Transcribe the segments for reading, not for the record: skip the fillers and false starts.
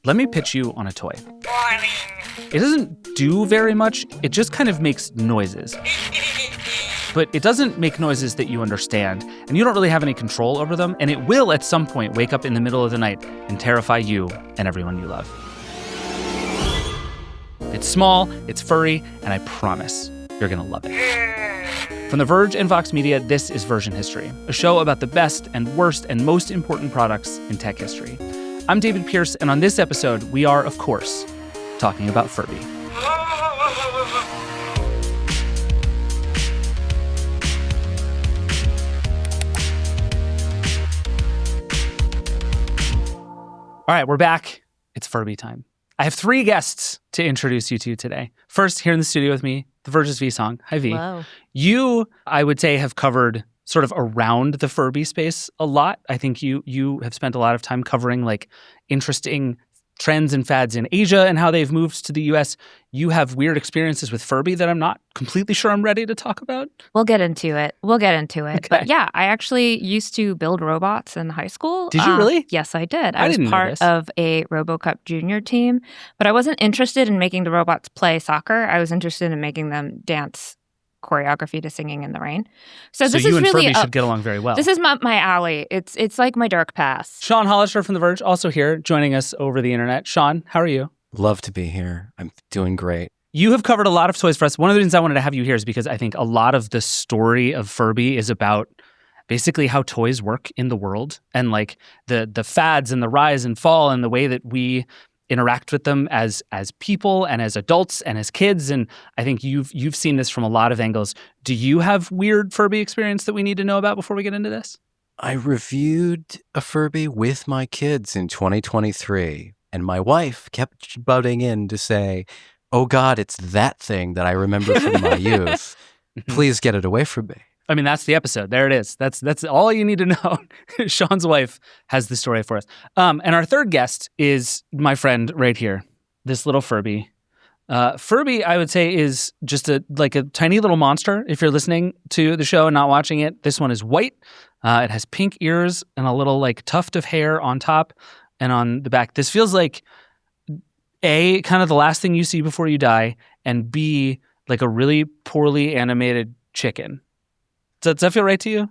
let me pitch you on a toy. It doesn't do very much. It just kind of makes noises. But it doesn't make noises that you understand, and you don't really have any control over them, and it will at some point wake up in the middle of the night and terrify you and everyone you love. It's small, it's furry, and I promise you're gonna love it. From The Verge and Vox Media, this is Version History, a show about the best and worst and most important products in tech history. I'm David Pierce, and on this episode, we are, of course, talking about Furby. All right, we're back. It's Furby time. I have 3 guests to introduce you to today. First, here in the studio with me, the Verge's V Song. Hi, V. Hello. You, I would say, have covered sort of around the Furby space a lot. I think you have spent a lot of time covering like interesting trends and fads in Asia and how they've moved to the US. You have weird experiences with Furby that I'm not completely sure I'm ready to talk about. We'll get into it. Okay. But yeah, I actually used to build robots in high school. Did you really? Yes, I did. I was didn't know part this. of a RoboCup junior team, but I wasn't interested in making the robots play soccer. I was interested in making them dance choreography to Singing in the Rain. So this you is and really Furby should get along very well. This is my alley. It's like my dark past. Sean Hollister from The Verge, also here, joining us over the internet. Sean, how are you? Love to be here. I'm doing great. You have covered a lot of toys for us. One of the reasons I wanted to have you here is because I think a lot of the story of Furby is about basically how toys work in the world and like the fads and the rise and fall and the way that we interact with them as people and as adults and as kids. And I think you've seen this from a lot of angles. Do you have weird Furby experience that we need to know about before we get into this? I reviewed a Furby with my kids in 2023, and my wife kept butting in to say, "Oh God, it's that thing that I remember from my youth. Please get it away from me." I mean, that's the episode. There it is. That's all you need to know. Sean's wife has the story for us. And our third guest is my friend right here, this little Furby. Furby, I would say, is just a tiny little monster. If you're listening to the show and not watching it, this one is white. It has pink ears and a little like tuft of hair on top and on the back. This feels like A, kind of the last thing you see before you die, and B, like a really poorly animated chicken. Does that feel right to you?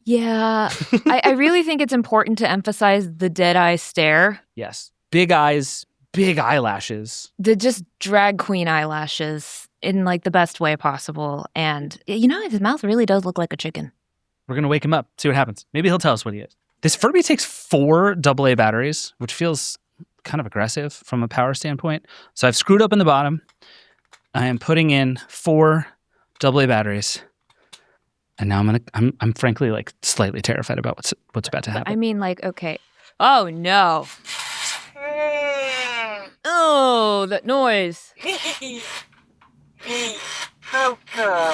Yeah. I really think it's important to emphasize the dead eye stare. Yes. Big eyes, big eyelashes. The just drag queen eyelashes in like the best way possible. And you know, his mouth really does look like a chicken. We're going to wake him up, see what happens. Maybe he'll tell us what he is. This Furby takes 4 AA batteries, which feels kind of aggressive from a power standpoint. So I've screwed up in the bottom. I am putting in 4 AA batteries. And now I'm frankly like slightly terrified about what's about to happen. I mean, like, okay. Oh no. Oh, that noise. Coco.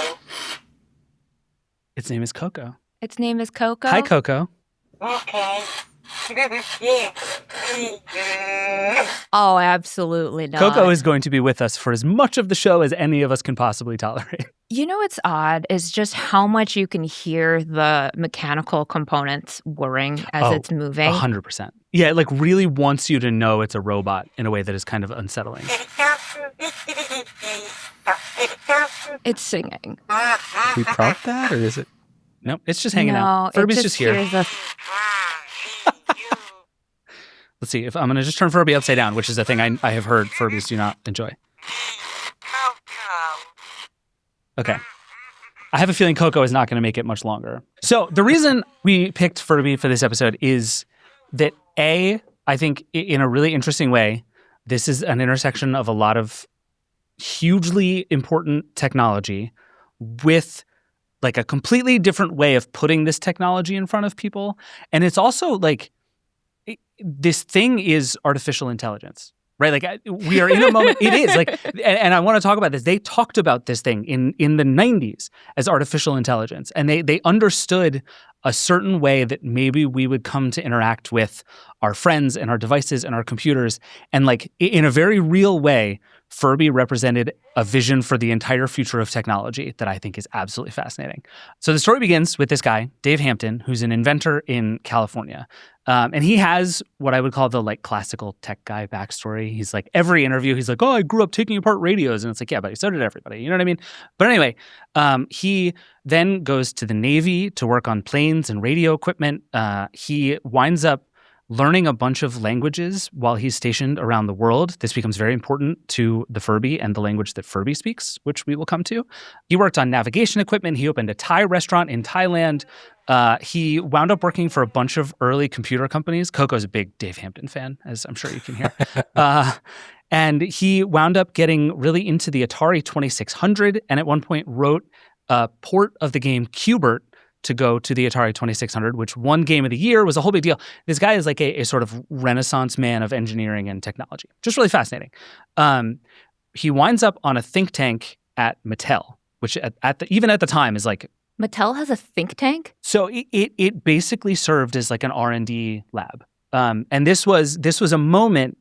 Its name is Coco. Its name is Coco. Hi, Coco. Okay. Oh, absolutely not. Coco is going to be with us for as much of the show as any of us can possibly tolerate. You know what's odd is just how much you can hear the mechanical components whirring as it's moving. 100%. Yeah, it like really wants you to know it's a robot in a way that is kind of unsettling. It's singing. Can we prompt that, or is it? Nope, it's just hanging no, out. Furby's it just here. hears us. Let's see, if I'm going to just turn Furby upside down, which is a thing I have heard Furbies do not enjoy. Okay. I have a feeling Coco is not going to make it much longer. So the reason we picked Furby for this episode is that A, I think in a really interesting way, this is an intersection of a lot of hugely important technology with like a completely different way of putting this technology in front of people. And it's also like, this thing is artificial intelligence, right? Like we are in a moment, it is like, and I want to talk about this. They talked about this thing in the 90s as artificial intelligence. And they understood a certain way that maybe we would come to interact with our friends and our devices and our computers. And like in a very real way, Furby represented a vision for the entire future of technology that I think is absolutely fascinating. So the story begins with this guy, Dave Hampton, who's an inventor in California. And he has what I would call the like classical tech guy backstory. He's like, every interview, he's like, oh, I grew up taking apart radios. And it's like, yeah, but so did everybody. You know what I mean? But anyway, he then goes to the Navy to work on planes and radio equipment. He winds up learning a bunch of languages while he's stationed around the world. This becomes very important to the Furby and the language that Furby speaks, which we will come to. He worked on navigation equipment. He opened a Thai restaurant in Thailand. He wound up working for a bunch of early computer companies. Coco's a big Dave Hampton fan, as I'm sure you can hear. And he wound up getting really into the Atari 2600 and at one point wrote a port of the game Qbert to go to the Atari 2600, which won Game of the Year, was a whole big deal. This guy is like a sort of renaissance man of engineering and technology. Just really fascinating. He winds up on a think tank at Mattel, which even at the time is like... Mattel has a think tank? So it basically served as like an R&D lab. And this was a moment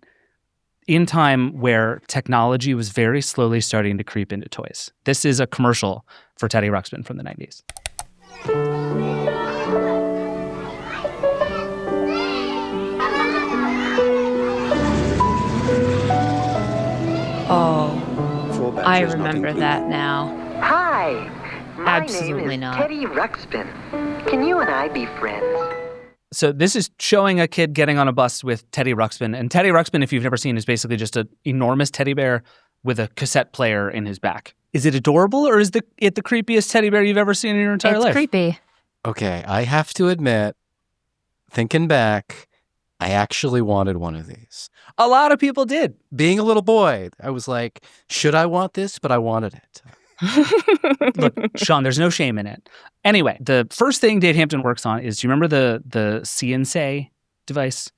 in time where technology was very slowly starting to creep into toys. This is a commercial for Teddy Ruxpin from the 90s. Oh, I remember that now. Hi, my Absolutely name is not. Teddy Ruxpin. Can you and I be friends? So this is showing a kid getting on a bus with Teddy Ruxpin. And Teddy Ruxpin, if you've never seen, is basically just an enormous teddy bear with a cassette player in his back. Is it adorable or is it the creepiest teddy bear you've ever seen in your entire life? It's creepy. Okay, I have to admit, thinking back, I actually wanted one of these. A lot of people did. Being a little boy, I was like, should I want this? But I wanted it. Look, Sean, there's no shame in it. Anyway, the first thing Dave Hampton works on is, do you remember the CNC device?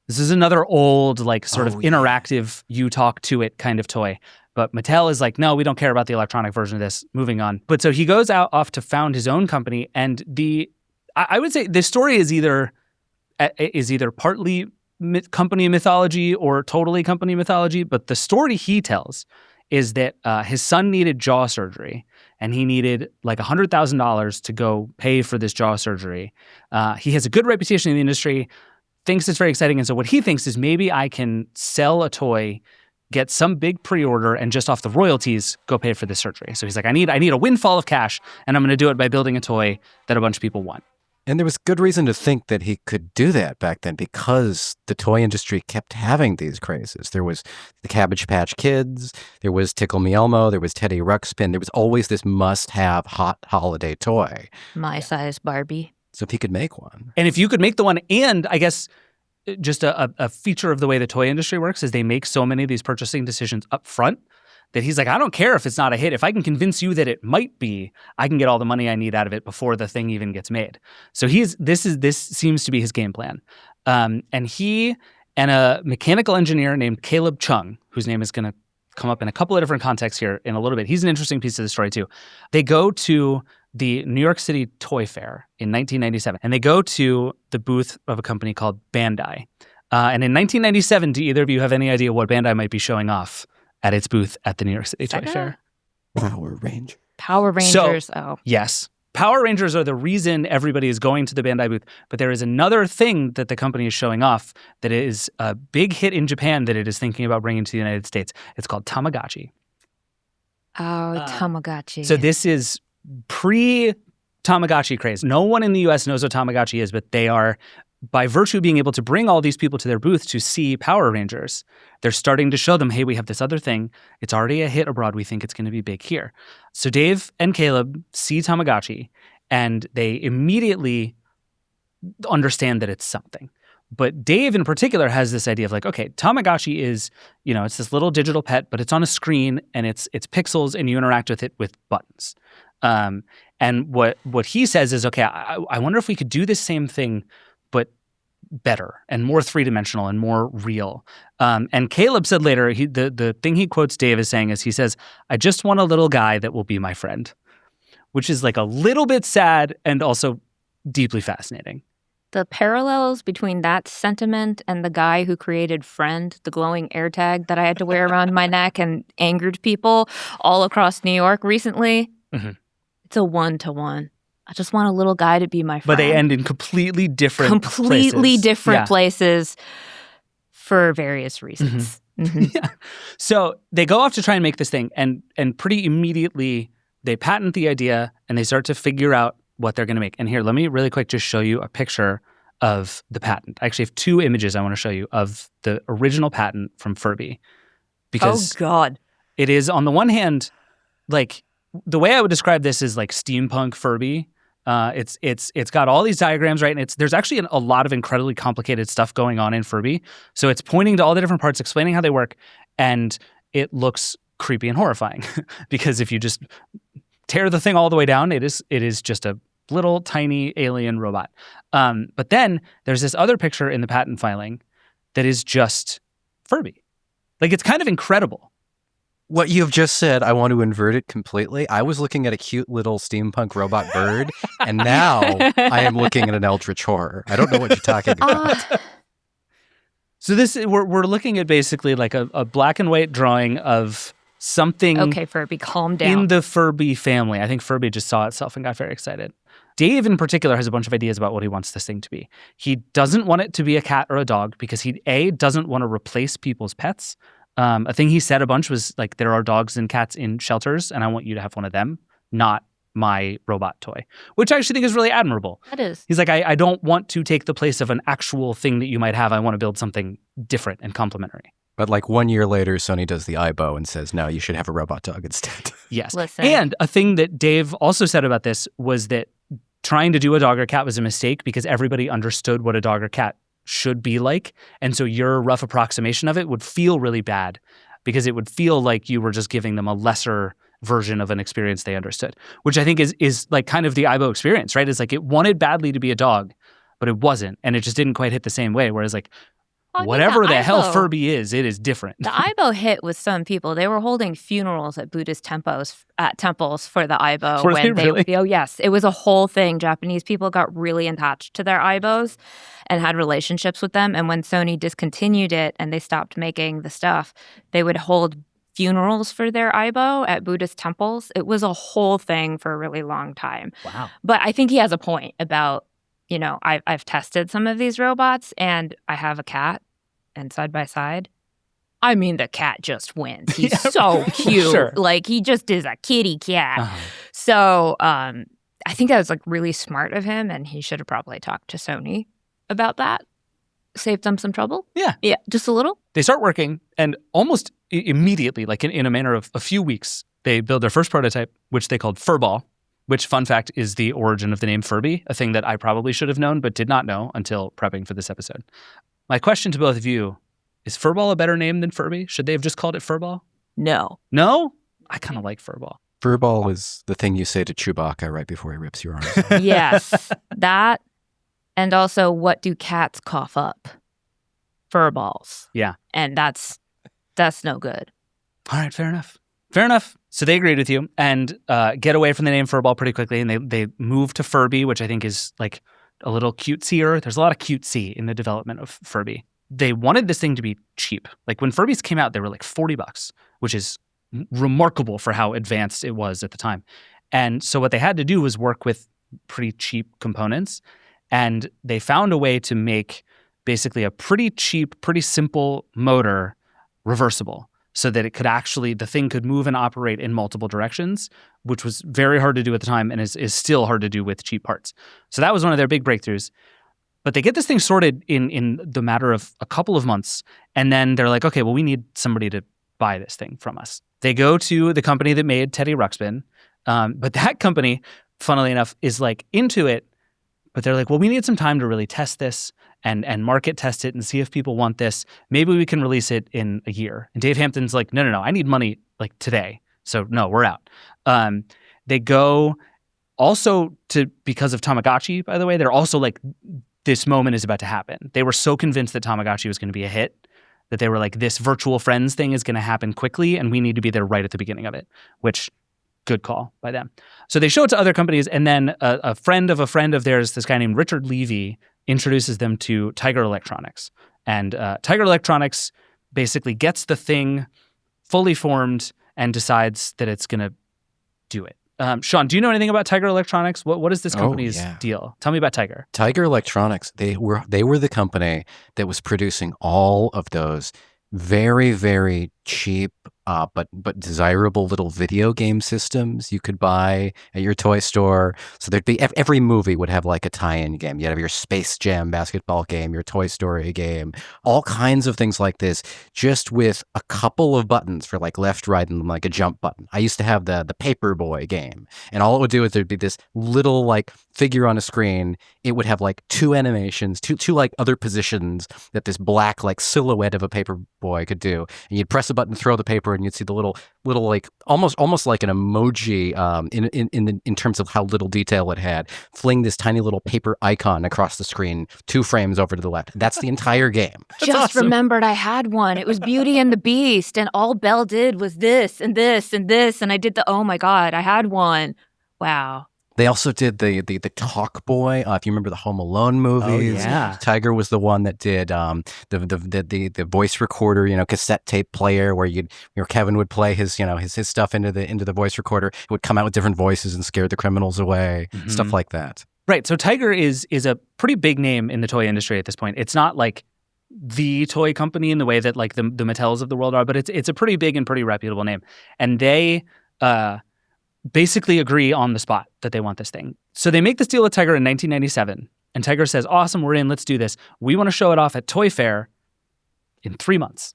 This is another old, like, sort of interactive, you talk to it kind of toy. But Mattel is like, no, we don't care about the electronic version of this. Moving on. But so he goes off to found his own company. And I would say the story is either partly company mythology or totally company mythology. But the story he tells is that his son needed jaw surgery, and he needed like $100,000 to go pay for this jaw surgery. He has a good reputation in the industry, thinks it's very exciting. And so what he thinks is maybe I can sell a toy, get some big pre-order, and just off the royalties, go pay for this surgery. So he's like, I need a windfall of cash, and I'm going to do it by building a toy that a bunch of people want. And there was good reason to think that he could do that back then because the toy industry kept having these crazes. There was the Cabbage Patch Kids, there was Tickle Me Elmo, there was Teddy Ruxpin. There was always this must-have hot holiday toy. My size Barbie. So if he could make one. And if you could make the one, and I guess just a feature of the way the toy industry works is they make so many of these purchasing decisions up front that he's like, I don't care if it's not a hit. If I can convince you that it might be, I can get all the money I need out of it before the thing even gets made. So this seems to be his game plan. And he and a mechanical engineer named Caleb Chung, whose name is going to come up in a couple of different contexts here in a little bit. He's an interesting piece of the story too. They go to the New York City Toy Fair in 1997, and they go to the booth of a company called Bandai. And in 1997, do either of you have any idea what Bandai might be showing off at its booth at the New York City Toy Fair? Power Rangers. Power Rangers. Yes. Power Rangers are the reason everybody is going to the Bandai booth. But there is another thing that the company is showing off that is a big hit in Japan that it is thinking about bringing to the United States. It's called Tamagotchi. Oh, Tamagotchi. So this is pre-Tamagotchi craze. No one in the U.S. knows what Tamagotchi is, but they are, by virtue of being able to bring all these people to their booth to see Power Rangers, they're starting to show them, hey, we have this other thing. It's already a hit abroad. We think it's going to be big here. So Dave and Caleb see Tamagotchi, and they immediately understand that it's something. But Dave in particular has this idea of like, okay, Tamagotchi is, it's this little digital pet, but it's on a screen, and it's pixels, and you interact with it with buttons. And what he says is, okay, I wonder if we could do this same thing, but better and more three-dimensional and more real. And Caleb said later, the thing he quotes Dave as saying is, he says, I just want a little guy that will be my friend, which is like a little bit sad and also deeply fascinating. The parallels between that sentiment and the guy who created Friend, the glowing AirTag that I had to wear around my neck and angered people all across New York recently, it's a 1-to-1. I just want a little guy to be my friend. But they end in completely different places for various reasons. Yeah. So they go off to try and make this thing, and pretty immediately they patent the idea and they start to figure out what they're going to make. And here, let me really quick just show you a picture of the patent. I actually have 2 images I want to show you of the original patent from Furby. Because God. It is, on the one hand, like, the way I would describe this is like steampunk Furby. It's got all these diagrams, right? And there's actually a lot of incredibly complicated stuff going on in Furby. So it's pointing to all the different parts, explaining how they work, and it looks creepy and horrifying. Because if you just tear the thing all the way down, it is just a little tiny alien robot. But then there's this other picture in the patent filing that is just Furby. Like, it's kind of incredible. What you've just said, I want to invert it completely. I was looking at a cute little steampunk robot bird, and now I am looking at an eldritch horror. I don't know what you're talking about. So we're looking at basically like a black and white drawing of something. Okay, Furby, calm down. In the Furby family. I think Furby just saw itself and got very excited. Dave, in particular, has a bunch of ideas about what he wants this thing to be. He doesn't want it to be a cat or a dog because he, A, doesn't want to replace people's pets. A thing he said a bunch was like, there are dogs and cats in shelters, and I want you to have one of them, not my robot toy, which I actually think is really admirable. That is. He's like, I don't want to take the place of an actual thing that you might have. I want to build something different and complementary. But like 1 year later, Sony does the Aibo and says, no, you should have a robot dog instead. Yes. Listen. And a thing that Dave also said about this was that trying to do a dog or cat was a mistake because everybody understood what a dog or cat should be like. And so your rough approximation of it would feel really bad because it would feel like you were just giving them a lesser version of an experience they understood, which I think is like kind of the Aibo experience, right? It's like it wanted badly to be a dog, but it wasn't. And it just didn't quite hit the same way. Whereas like, whatever the hell Furby is, it is different. The Aibo hit with some people. They were holding funerals at Buddhist temples for the Aibo. Were they really? Oh, yes. It was a whole thing. Japanese people got really attached to their Aibos and had relationships with them. And when Sony discontinued it and they stopped making the stuff, they would hold funerals for their Aibo at Buddhist temples. It was a whole thing for a really long time. Wow. But I think he has a point about, you know, I've tested some of these robots and I have a cat, and side by side, I mean, the cat just wins. He's so cute. Sure. Like, he just is a kitty cat. Uh-huh. So I think that was like really smart of him, and he should have probably talked to Sony about that. Saved them some trouble. Yeah. Yeah, just a little. They start working, and almost immediately, like in a matter of a few weeks, they build their first prototype, which they called Furball, which, fun fact, is the origin of the name Furby, a thing that I probably should have known but did not know until prepping for this episode. My question to both of you, is Furball a better name than Furby? Should they have just called it Furball? No. No? I kind of like Furball. Furball is the thing you say to Chewbacca right before he rips your arms off. Yes. That, and also, what do cats cough up? Furballs. Yeah. And that's no good. All right, fair enough. Fair enough. So they agreed with you and get away from the name Furball pretty quickly, and they move to Furby, which I think is like a little cutesier. There's a lot of cutesy in the development of Furby. They wanted this thing to be cheap. Like when Furbies came out, they were like $40, which is remarkable for how advanced it was at the time. And so what they had to do was work with pretty cheap components, and they found a way to make basically a pretty cheap, pretty simple motor reversible, so that it could actually, the thing could move and operate in multiple directions, which was very hard to do at the time and is still hard to do with cheap parts. So that was one of their big breakthroughs. But they get this thing sorted in the matter of a couple of months, and then they're like, okay, well, we need somebody to buy this thing from us. They go to the company that made Teddy Ruxpin, but that company, funnily enough, is like into it, but they're like, well, we need some time to really test this and market test it and see if people want this. Maybe we can release it in a year. And Dave Hampton's like, no, I need money like today. So no, we're out. They go also because of Tamagotchi, by the way, they're also like, this moment is about to happen. They were so convinced that Tamagotchi was going to be a hit that they were like, this virtual friends thing is going to happen quickly and we need to be there right at the beginning of it, which good call by them. So they show it to other companies, and then a friend of theirs, this guy named Richard Levy, introduces them to Tiger Electronics. And Tiger Electronics basically gets the thing fully formed and decides that it's going to do it. Sean, do you know anything about Tiger Electronics? What is this company's deal? Tell me about Tiger. Tiger Electronics, they were the company that was producing all of those very, very cheap but desirable little video game systems you could buy at your toy store. So there'd be every movie would have like a tie-in game. You'd have your Space Jam basketball game, your Toy Story game, all kinds of things like this, just with a couple of buttons for like left, right, and like a jump button. I used to have the Paperboy game, and all it would do is there'd be this little like figure on a screen. It would have like two animations, two like other positions that this black like silhouette of a Paperboy could do, and you'd press a button, throw the paper, and you'd see the little like almost like an emoji in terms of how little detail it had, fling this tiny little paper icon across the screen 2 frames over to the left. That's the entire game. Just awesome. Remembered I had one. It was Beauty and the Beast, and all Belle did was this and this and this, and I did oh my God, I had one. Wow. They also did the Talk Boy. If you remember the Home Alone movies, yeah. Tiger was the one that did the voice recorder, cassette tape player where Kevin would play his stuff into the voice recorder. It would come out with different voices and scare the criminals away, stuff like that. Right. So Tiger is a pretty big name in the toy industry at this point. It's not like the toy company in the way that like the Mattels of the world are, but it's a pretty big and pretty reputable name, and they basically agree on the spot that they want this thing. So they make this deal with Tiger in 1997, and Tiger says, awesome, we're in, let's do this. We want to show it off at Toy Fair in 3 months.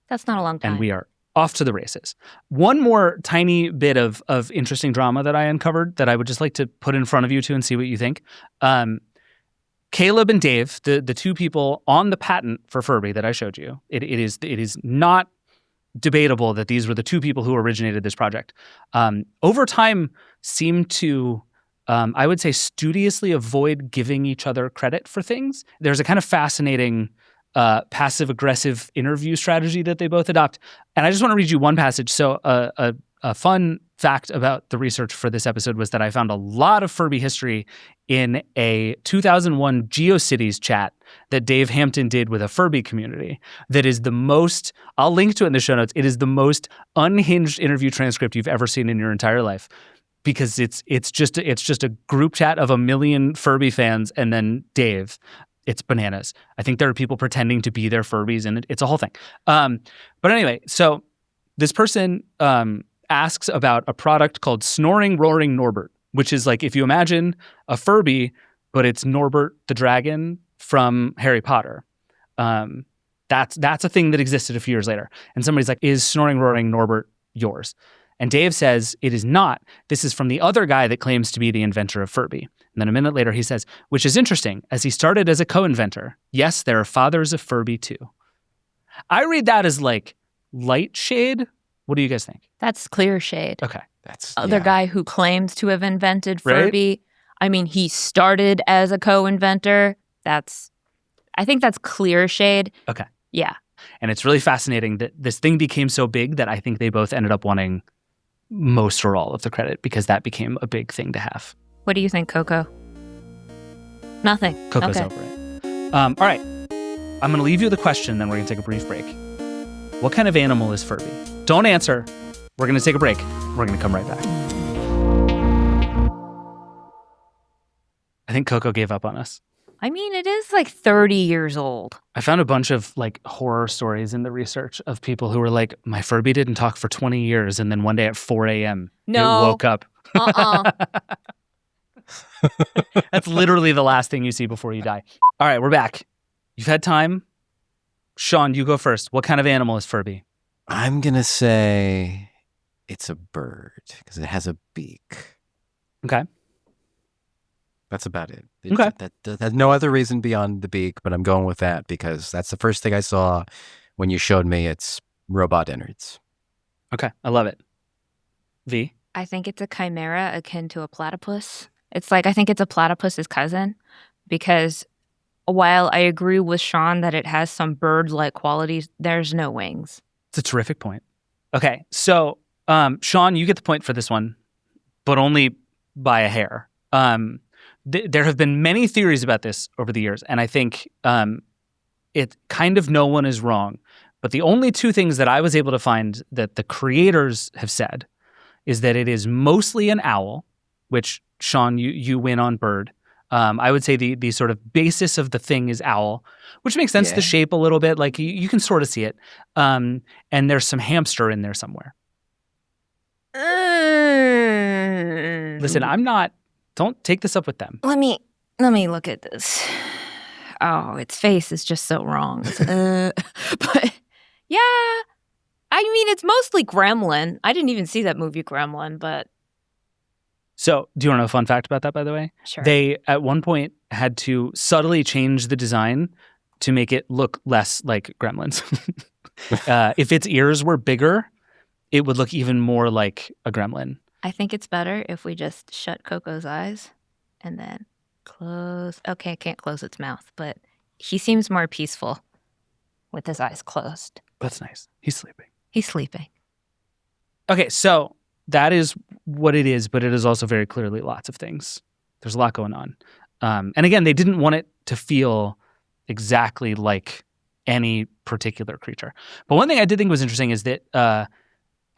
That's not a long time. And we are off to the races. One more tiny bit of interesting drama that I uncovered that I would just like to put in front of you two and see what you think. Caleb and Dave, the two people on the patent for Furby that I showed you, it is not debatable that these were the two people who originated this project. Over time, seemed to, I would say, studiously avoid giving each other credit for things. There's a kind of fascinating passive-aggressive interview strategy that they both adopt. And I just want to read you one passage. So a fun fact about the research for this episode was that I found a lot of Furby history in a 2001 GeoCities chat that Dave Hampton did with a Furby community that is the most, I'll link to it in the show notes, it is the most unhinged interview transcript you've ever seen in your entire life, because it's just a group chat of 1 million Furby fans and then Dave. It's bananas. I think there are people pretending to be their Furbies, and it's a whole thing. But anyway, so this person asks about a product called Snoring Roaring Norbert, which is like if you imagine a Furby, but it's Norbert the dragon from Harry Potter. That's a thing that existed a few years later. And somebody's like, is Snoring Roaring Norbert yours? And Dave says, it is not. This is from the other guy that claims to be the inventor of Furby. And then a minute later he says, which is interesting, as he started as a co-inventor. Yes, there are fathers of Furby too. I read that as like light shade. What do you guys think? That's clear shade. Okay. That's Other guy who claims to have invented Furby. Right? I mean, he started as a co-inventor. I think that's clear shade. Okay. Yeah. And it's really fascinating that this thing became so big that I think they both ended up wanting most or all of the credit because that became a big thing to have. What do you think, Coco? Nothing. Coco's over it. All right. I'm going to leave you with a question, then we're going to take a brief break. What kind of animal is Furby? Don't answer. We're going to take a break. We're going to come right back. I think Coco gave up on us. I mean, it is like 30 years old. I found a bunch of like horror stories in the research of people who were like, my Furby didn't talk for 20 years, and then one day at 4 a.m. it woke up. That's literally the last thing you see before you die. All right, we're back. You've had time. Sean, you go first. What kind of animal is Furby? I'm going to say it's a bird because it has a beak. Okay. That's about it. Okay. There's no other reason beyond the beak, but I'm going with that because that's the first thing I saw when you showed me its robot innards. Okay, I love it. V? I think it's a chimera akin to a platypus. It's like, I think it's a platypus's cousin because while I agree with Sean that it has some bird-like qualities, there's no wings. It's a terrific point. Okay, so Sean, you get the point for this one, but only by a hair. there have been many theories about this over the years, and I think it kind of no one is wrong. But the only two things that I was able to find that the creators have said is that it is mostly an owl, which, Sean, you win on bird. I would say the sort of basis of the thing is owl, which makes sense. The shape a little bit, like you can sort of see it. And there's some hamster in there somewhere. Listen, don't take this up with them. Let me look at this. Oh, its face is just so wrong. But yeah, I mean, it's mostly Gremlin. I didn't even see that movie Gremlin, but. So, do you want to know a fun fact about that, by the way? Sure. They, at one point, had to subtly change the design to make it look less like Gremlins. If its ears were bigger, it would look even more like a gremlin. I think it's better if we just shut Coco's eyes and then close. Okay, I can't close its mouth, but he seems more peaceful with his eyes closed. That's nice. He's sleeping. He's sleeping. Okay, so that is what it is, but it is also very clearly lots of things. There's a lot going on. And again, they didn't want it to feel exactly like any particular creature. But one thing I did think was interesting is that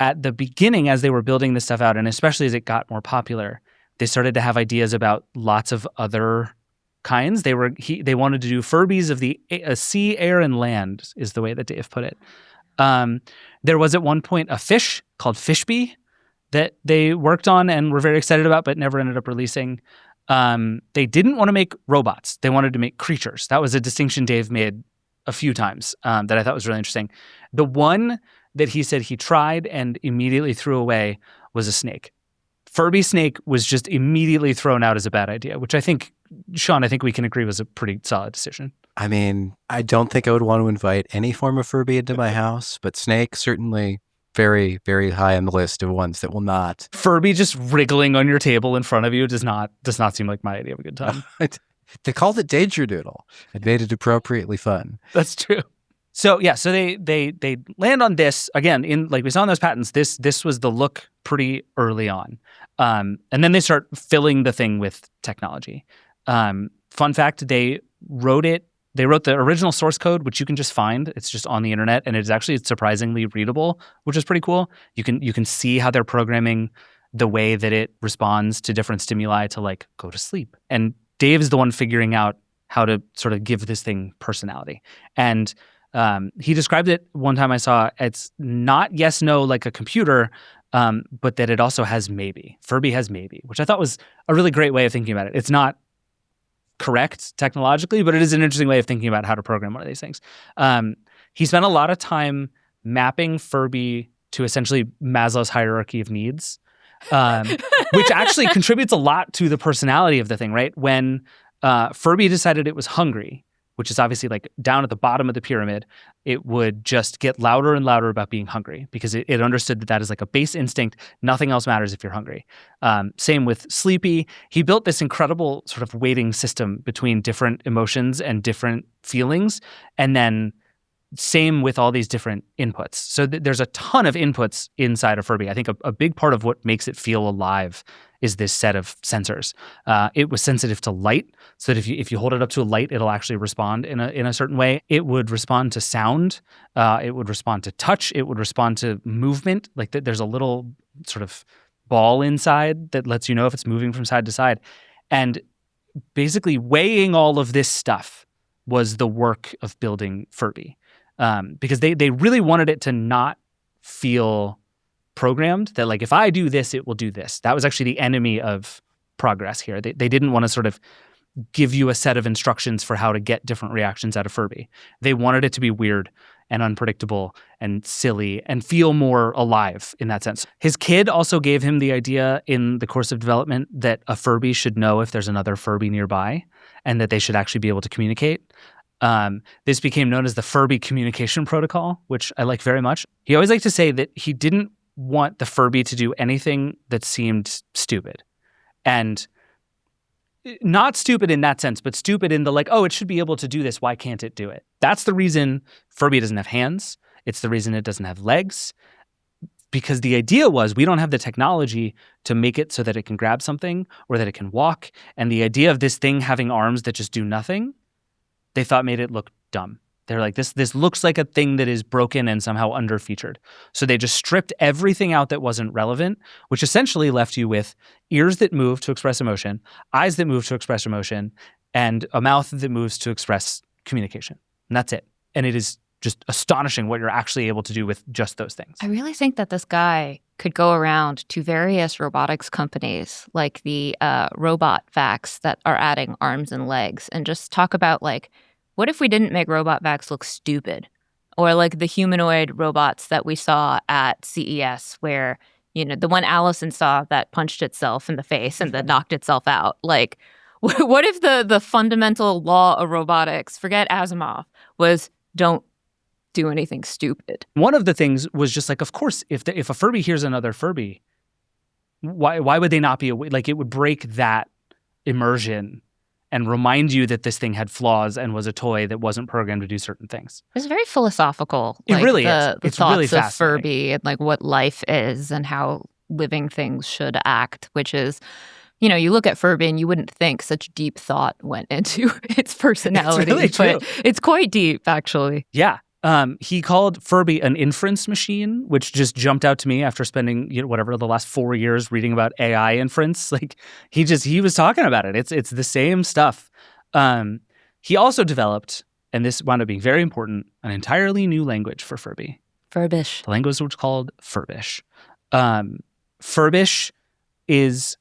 at the beginning, as they were building this stuff out, and especially as it got more popular, they started to have ideas about lots of other kinds. They wanted to do Furbies of the sea, air, and land, is the way that Dave put it. There was at one point a fish called Fishby that they worked on and were very excited about, but never ended up releasing. They didn't want to make robots. They wanted to make creatures. That was a distinction Dave made a few times that I thought was really interesting. The one that he said he tried and immediately threw away was a snake. Furby snake was just immediately thrown out as a bad idea, which I think, Sean, I think we can agree was a pretty solid decision. I mean, I don't think I would want to invite any form of Furby into my house, but snake certainly very, very high on the list of ones that will not. Furby just wriggling on your table in front of you does not seem like my idea of a good time. They called it Danger Doodle. It made it appropriately fun. That's true. So yeah, so they land on this again in, like we saw in those patents. This was the look pretty early on, and then they start filling the thing with technology. Fun fact: they wrote the original source code, which you can just find. It's just on the internet, and it's actually surprisingly readable, which is pretty cool. You can see how they're programming the way that it responds to different stimuli to like go to sleep. And Dave is the one figuring out how to sort of give this thing personality. And he described it one time I saw. It's not yes, no, like a computer, but that it also has maybe. Furby has maybe, which I thought was a really great way of thinking about it. It's not correct technologically, but it is an interesting way of thinking about how to program one of these things. He spent a lot of time mapping Furby to essentially Maslow's hierarchy of needs, which actually contributes a lot to the personality of the thing, right? When Furby decided it was hungry, which is obviously like down at the bottom of the pyramid, it would just get louder and louder about being hungry because it understood that is like a base instinct. Nothing else matters if you're hungry. Same with Sleepy. He built this incredible sort of weighting system between different emotions and different feelings. And then same with all these different inputs. So there's a ton of inputs inside of Furby. I think a big part of what makes it feel alive is this set of sensors. It was sensitive to light, so that if you hold it up to a light, it'll actually respond in a certain way. It would respond to sound. It would respond to touch. It would respond to movement. Like there's a little sort of ball inside that lets you know if it's moving from side to side. And basically weighing all of this stuff was the work of building Furby. Because they really wanted it to not feel programmed, that like if I do this, it will do this. That was actually the enemy of progress here. They didn't want to sort of give you a set of instructions for how to get different reactions out of Furby. They wanted it to be weird and unpredictable and silly and feel more alive in that sense. His kid also gave him the idea in the course of development that a Furby should know if there's another Furby nearby and that they should actually be able to communicate. This became known as the Furby Communication Protocol, which I like very much. He always liked to say that he didn't want the Furby to do anything that seemed stupid. And not stupid in that sense, but stupid in the like, oh, it should be able to do this. Why can't it do it? That's the reason Furby doesn't have hands. It's the reason it doesn't have legs. because the idea was we don't have the technology to make it so that it can grab something or that it can walk. And the idea of this thing having arms that just do nothing, they thought made it look dumb. They're like, this looks like a thing that is broken and somehow underfeatured. So they just stripped everything out that wasn't relevant, which essentially left you with ears that move to express emotion, eyes that move to express emotion, and a mouth that moves to express communication. And that's it. And it is just astonishing what you're actually able to do with just those things. I really think that this guy could go around to various robotics companies like the robot vacs that are adding arms and legs and just talk about like, what if we didn't make robot vacs look stupid? Or like the humanoid robots that we saw at CES where, you know, the one Allison saw that punched itself in the face and then knocked itself out. Like, what if the fundamental law of robotics, forget Asimov, was don't do anything stupid? One of the things was just like, of course, if a Furby hears another Furby, why would they not be like, it would break that immersion and remind you that this thing had flaws and was a toy that wasn't programmed to do certain things. It's very philosophical. It like really is. The It's thoughts really of fascinating. Furby and like what life is and how living things should act, which is, you know, you look at Furby and you wouldn't think such deep thought went into its personality. It's really but true. it's quite deep, actually. Yeah. He called Furby an inference machine, which just jumped out to me after spending, you know, whatever, the last 4 years reading about AI inference. Like he was talking about it. It's the same stuff. He also developed, and this wound up being very important, an entirely new language for Furby. Furbish. The language was called Furbish. Furbish is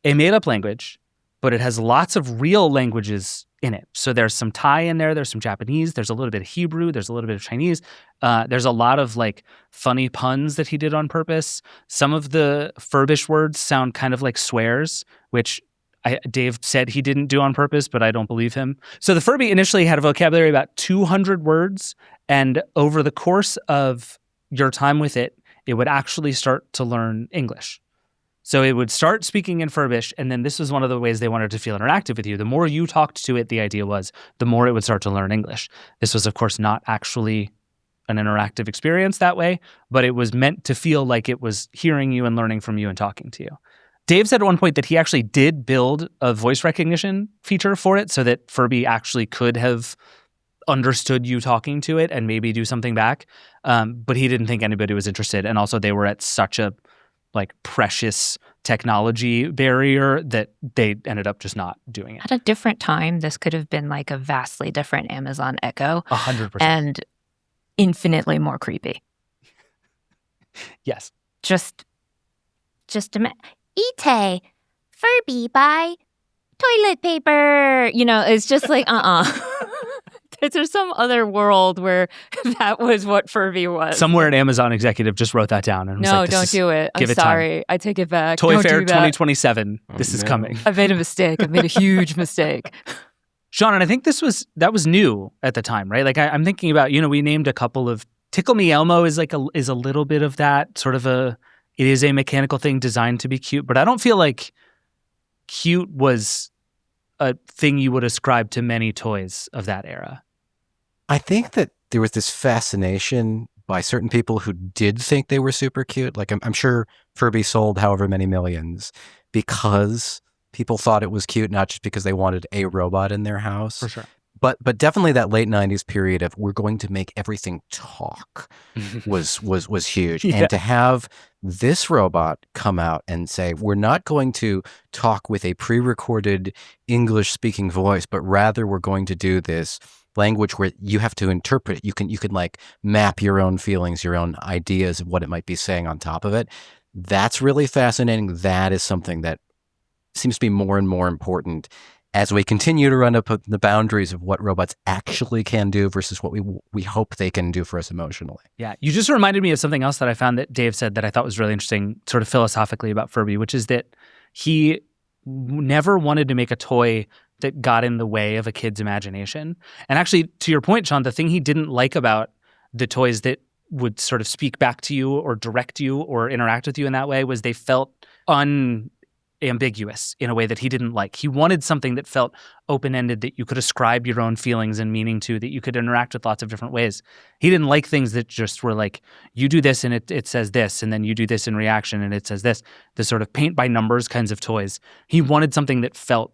a made-up language, but it has lots of real languages in it. So there's some Thai in there, there's some Japanese, there's a little bit of Hebrew, there's a little bit of Chinese. There's a lot of like funny puns that he did on purpose. Some of the Furbish words sound kind of like swears, which Dave said he didn't do on purpose, but I don't believe him. So the Furby initially had a vocabulary of about 200 words, and over the course of your time with it, it would actually start to learn English. So it would start speaking in Furbish, and then this was one of the ways they wanted to feel interactive with you. The more you talked to it, the idea was, the more it would start to learn English. This was, of course, not actually an interactive experience that way, but it was meant to feel like it was hearing you and learning from you and talking to you. Dave said at one point that he actually did build a voice recognition feature for it so that Furby actually could have understood you talking to it and maybe do something back. But he didn't think anybody was interested. And also they were at such a like precious technology barrier that they ended up just not doing it. At a different time, this could have been like a vastly different Amazon Echo. 100%. And infinitely more creepy. Yes. Just Ite, Furby, buy toilet paper. You know, it's just like, There's some other world where that was what Furby was. Somewhere an Amazon executive just wrote that down and was No, like, don't do it. I'm give it time. sorry. I take it back. Toy Don't Fair do that. 2027. This is no. coming. I made a mistake. I made a huge mistake. Sean, and I think that was new at the time, right? Like I'm thinking about, you know, we named a couple of Tickle Me Elmo is a little bit of that sort of it is a mechanical thing designed to be cute, but I don't feel like cute was a thing you would ascribe to many toys of that era. I think that there was this fascination by certain people who did think they were super cute. Like I'm sure Furby sold however many millions because people thought it was cute, not just because they wanted a robot in their house. For sure. But definitely that late 90s period of we're going to make everything talk was huge. Yeah. And to have this robot come out and say, we're not going to talk with a pre-recorded English speaking voice, but rather we're going to do this language where you have to interpret it. You can like map your own feelings, your own ideas of what it might be saying on top of it. That's really fascinating. That is something that seems to be more and more important as we continue to run up the boundaries of what robots actually can do versus what we hope they can do for us emotionally. Yeah. You just reminded me of something else that I found that Dave said that I thought was really interesting, sort of philosophically about Furby, which is that he never wanted to make a toy that got in the way of a kid's imagination. And actually, to your point, Sean, the thing he didn't like about the toys that would sort of speak back to you or direct you or interact with you in that way was they felt ambiguous in a way that he didn't like. He wanted something that felt open-ended, that you could ascribe your own feelings and meaning to, that you could interact with lots of different ways. He didn't like things that just were like, you do this and it says this, and then you do this in reaction and it says this. The sort of paint by numbers kinds of toys. He wanted something that felt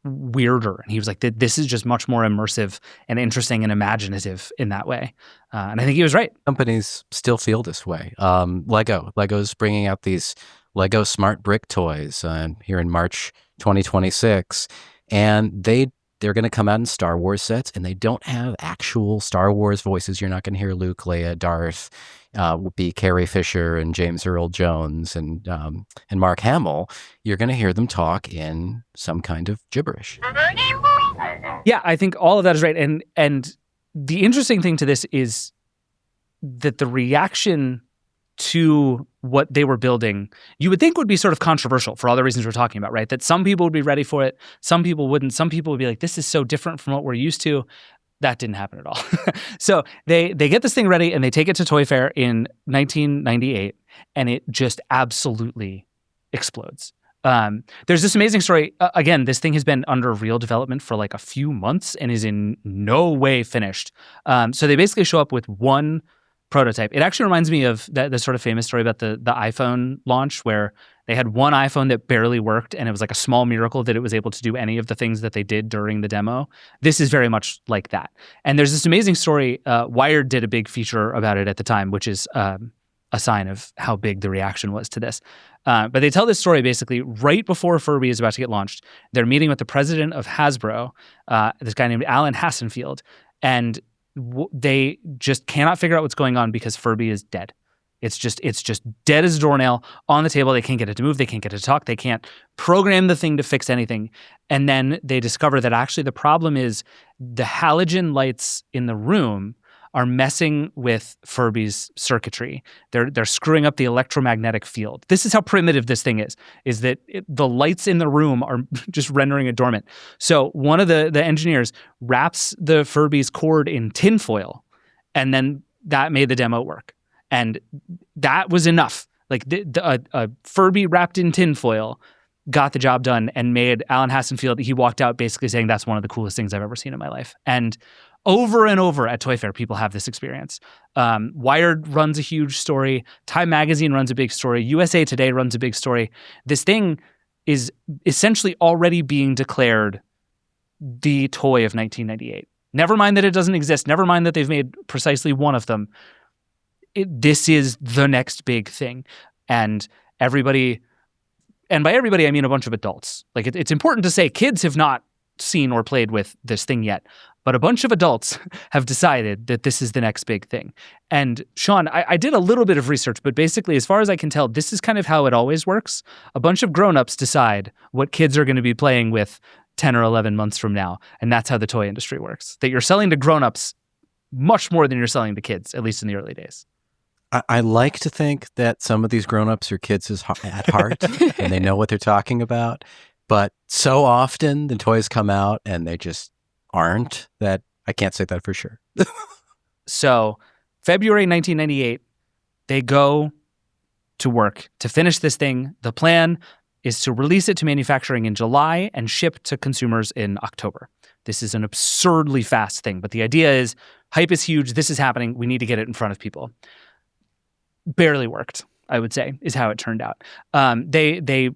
weirder. And he was like, this is just much more immersive and interesting and imaginative in that way. And I think he was right. Companies still feel this way. Lego's bringing out these Lego Smart Brick toys here in March 2026, and they're going to come out in Star Wars sets, and they don't have actual Star Wars voices. You're not going to hear Luke, Leia, Darth, would be Carrie Fisher and James Earl Jones and Mark Hamill. You're going to hear them talk in some kind of gibberish. Yeah, I think all of that is right. And the interesting thing to this is that the reaction to what they were building, you would think would be sort of controversial for all the reasons we're talking about, right? That some people would be ready for it, some people wouldn't. Some people would be like, this is so different from what we're used to. That didn't happen at all. So they get this thing ready and they take it to Toy Fair in 1998, and it just absolutely explodes. There's this amazing story. Again, this thing has been under real development for like a few months and is in no way finished. So they basically show up with one prototype. It actually reminds me of the sort of famous story about the iPhone launch, where they had one iPhone that barely worked, and it was like a small miracle that it was able to do any of the things that they did during the demo. This is very much like that. And there's this amazing story. Wired did a big feature about it at the time, which is a sign of how big the reaction was to this. But they tell this story basically right before Furby is about to get launched. They're meeting with the president of Hasbro, this guy named Alan Hassenfield, and they just cannot figure out what's going on because Furby is dead. It's just dead as a doornail on the table. They can't get it to move. They can't get it to talk. They can't program the thing to fix anything. And then they discover that actually the problem is the halogen lights in the room are messing with Furby's circuitry. They're screwing up the electromagnetic field. This is how primitive this thing is that the lights in the room are just rendering it dormant. So one of the engineers wraps the Furby's cord in tinfoil, and then that made the demo work. And that was enough. Like a Furby wrapped in tinfoil got the job done and made Alan Hassenfield, he walked out basically saying, that's one of the coolest things I've ever seen in my life. And over at Toy Fair, people have this experience. Wired runs a huge story. Time Magazine runs a big story. USA Today runs a big story. This thing is essentially already being declared the toy of 1998. Never mind that it doesn't exist. Never mind that they've made precisely one of them. This is the next big thing. And everybody, and by everybody, I mean a bunch of adults. Like it's important to say kids have not seen or played with this thing yet, but a bunch of adults have decided that this is the next big thing. And Sean, I did a little bit of research, but basically, as far as I can tell, this is kind of how it always works. A bunch of grown-ups decide what kids are going to be playing with 10 or 11 months from now, and that's how the toy industry works. That you're selling to grown-ups much more than you're selling to kids, at least in the early days. I like to think that some of these grown-ups are kids at heart and they know what they're talking about. But so often the toys come out and they just aren't, that I can't say that for sure. So February 1998, they go to work to finish this thing. The plan is to release it to manufacturing in July and ship to consumers in October. This is an absurdly fast thing, but the idea is hype is huge. This is happening. We need to get it in front of people. Barely worked, I would say, is how it turned out. They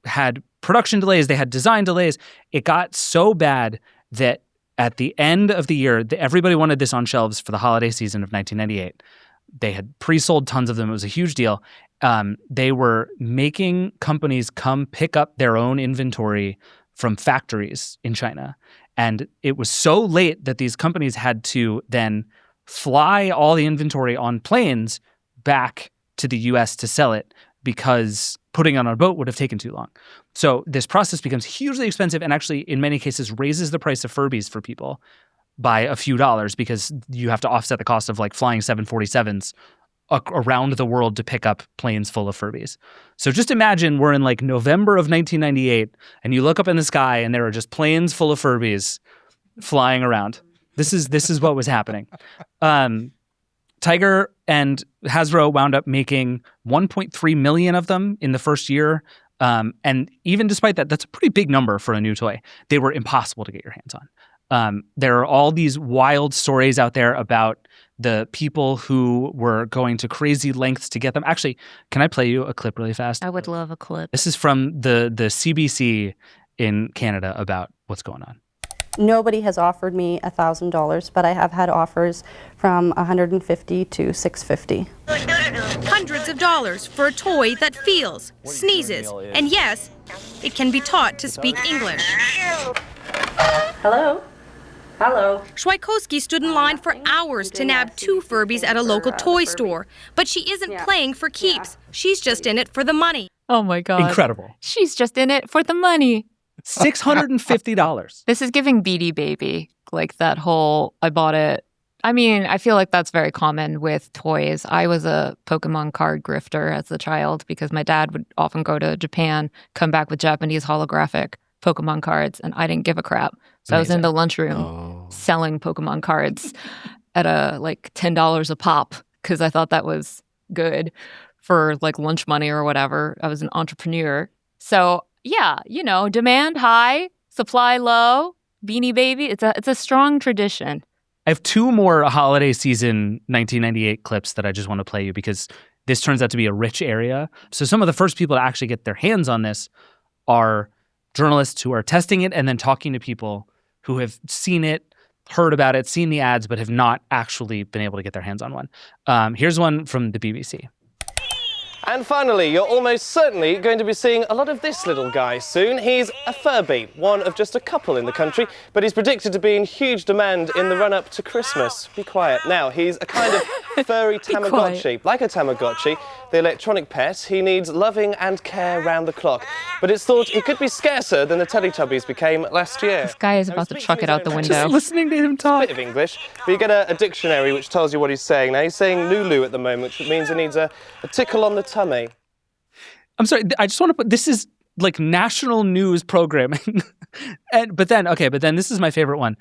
had production delays. They had design delays. It got so bad that at the end of the year, everybody wanted this on shelves for the holiday season of 1998. They had pre-sold tons of them. It was a huge deal. They were making companies come pick up their own inventory from factories in China. And it was so late that these companies had to then fly all the inventory on planes back to the US to sell it, because putting it on a boat would have taken too long. So this process becomes hugely expensive and actually in many cases raises the price of Furbies for people by a few dollars, because you have to offset the cost of like flying 747s around the world to pick up planes full of Furbies. So just imagine we're in like November of 1998 and you look up in the sky and there are just planes full of Furbies flying around. This is what was happening. Tiger and Hasbro wound up making 1.3 million of them in the first year. And even despite that, that's a pretty big number for a new toy. They were impossible to get your hands on. There are all these wild stories out there about the people who were going to crazy lengths to get them. Actually, can I play you a clip really fast? I would love a clip. This is from the CBC in Canada about what's going on. Nobody has offered me $1,000, but I have had offers from $150 to $650. Hundreds of dollars for a toy that feels, sneezes, and yes, it can be taught to speak English. Hello? Hello. Schweikowski stood in line for hours to nab 2 Furbies at a local toy store, but she isn't playing for keeps. She's just in it for the money. Oh my God. Incredible. She's just in it for the money. $650. This is giving Beanie Baby, like that whole, I bought it. I mean, I feel like that's very common with toys. I was a Pokemon card grifter as a child because my dad would often go to Japan, come back with Japanese holographic Pokemon cards, and I didn't give a crap. So I was in the lunchroom selling Pokemon cards at like $10 a pop because I thought that was good for like lunch money or whatever. I was an entrepreneur. So yeah, demand high, supply low, Beanie Baby. It's a strong tradition. I have 2 more holiday season 1998 clips that I just want to play you because this turns out to be a rich area. So some of the first people to actually get their hands on this are journalists who are testing it and then talking to people who have seen it, heard about it, seen the ads, but have not actually been able to get their hands on one. Here's one from the BBC. And finally, you're almost certainly going to be seeing a lot of this little guy soon. He's a Furby, one of just a couple in the country, but he's predicted to be in huge demand in the run-up to Christmas. Be quiet. Now, he's a kind of furry Tamagotchi. Like a Tamagotchi, the electronic pet, he needs loving and care round the clock. But it's thought he could be scarcer than the Teletubbies became last year. This guy is about to chuck it out the window. Just listening to him talk. A bit of English, but you get a dictionary which tells you what he's saying. Now, he's saying Lulu at the moment, which means he needs a tickle on the tummy. I'm sorry, I just want to put, this is like national news programming. But then this is my favorite one.